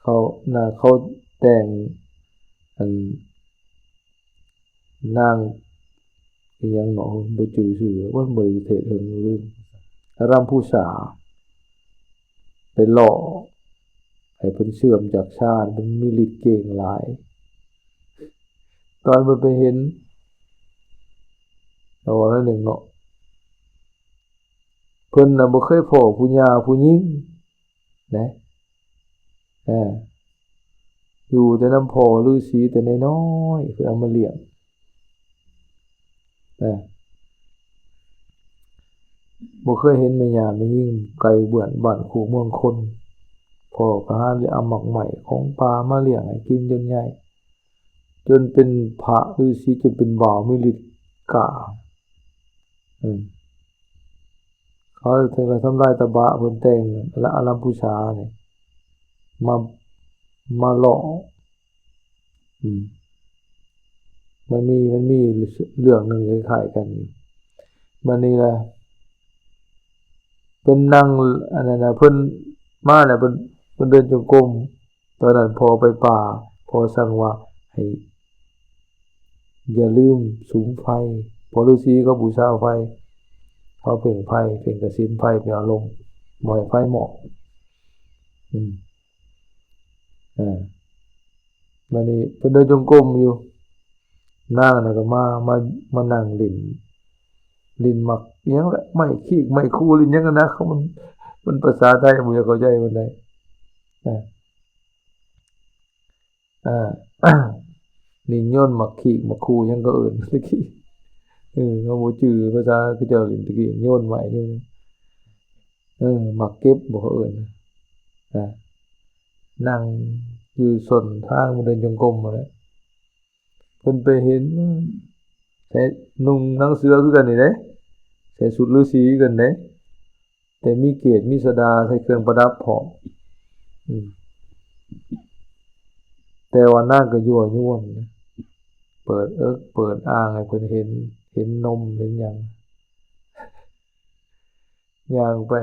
เขาเขาแต่งอันนางอีหยังเนาะบ่จื่อชื่อว่าบ่ได้เทศเฮิงลืมรำผู้สาไปหลอกให้เพิ่นเชื่อมจากชาติมันมีฤทธิ์เก่งหลายตอนเพิ่นไปเห็นเอาว่าหนึ่งเนาะเพิ่นน่ะบ่เคยพ้อผู้หญิงผู้หญิงนะเอออยู่แต่นำพ่อฤาษีแต่น้อยๆเพิ่นเอามาเลี้ยงบ่เคยเห็นแม่ย่าแม่หญิงไกลเบื้อนบ้านคู่เมืองคนพ่อก็หาเอาหมักไหม้ของป่ามาเลี้ยงให้กินจนใหญ่จนเป็นพระฤาษีจนเป็นบ่าวมีฤทธิ์กล้าอืมเขาถึงกับทำลายตะบะเพิ่นแต่งและอารัมพูชาเนี่ยมาหลอกอืมมันมีเรื่องหนึ่งคล้ายๆกันอยู่มันนี่แหละเป็นนั่งอันนั้นน่ะเพิ่นมาน่ะเพิ่นเดินจงกรมตอนนั้นพอไปป่าพอสั่งว่าให้อย่าลืมสุมไฟพอฤาษีก็บูชาไฟเขาเพ่งไฟเพ่งกสิณไฟเป็นอารมณ์บ่ให้ไฟเหมาะอืมมันนี่เพิ่นเดินจงกรมอยู่นางน่ะก็มานั่งลิ้นหมักอิหยังแหละไม้ขีกไม้คู่ลิ้นหยังกันนะเขามันภาษาไทยบ่อยากเข้าใจมันได้นะอ่าลิ้นย่นหมักขีกหมักคู่หยังก็เอิ้นตะกี้เขาบ่จื้อภาษาเขาเจ้าลิ้นตะกี้โยนไม้โยนหยังหมักเก็บบ่เขาเอิ้นนะนั่งอยู่ส้นทางเดินจงกรมนั่นแหละเพิ่นไปเห็นใส่นุ่งหนังเสือคือกันนี่เด้ใส่ชุดฤาษีกันเด้แต่มีเกศมีสดาใส่เครื่องประดับพร้อมอืมแต่ว่านางก็ยั่วยวนนะเปิดเปิดอ้างให้เพิ่นเห็นนมเห็นหยังย่างไป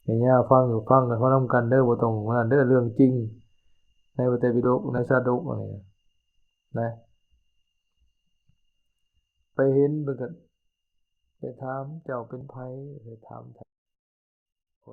ให้ย่าฟังก็ฟังกันเขานำกันเด้อบ่ต้องว่าเด้อเรื่องจริงในพระไตรปิฎกในชาดกอันนี้นะไปเห็นเพิ่นก็ไปถามเจ้าเป็นไผไปถาม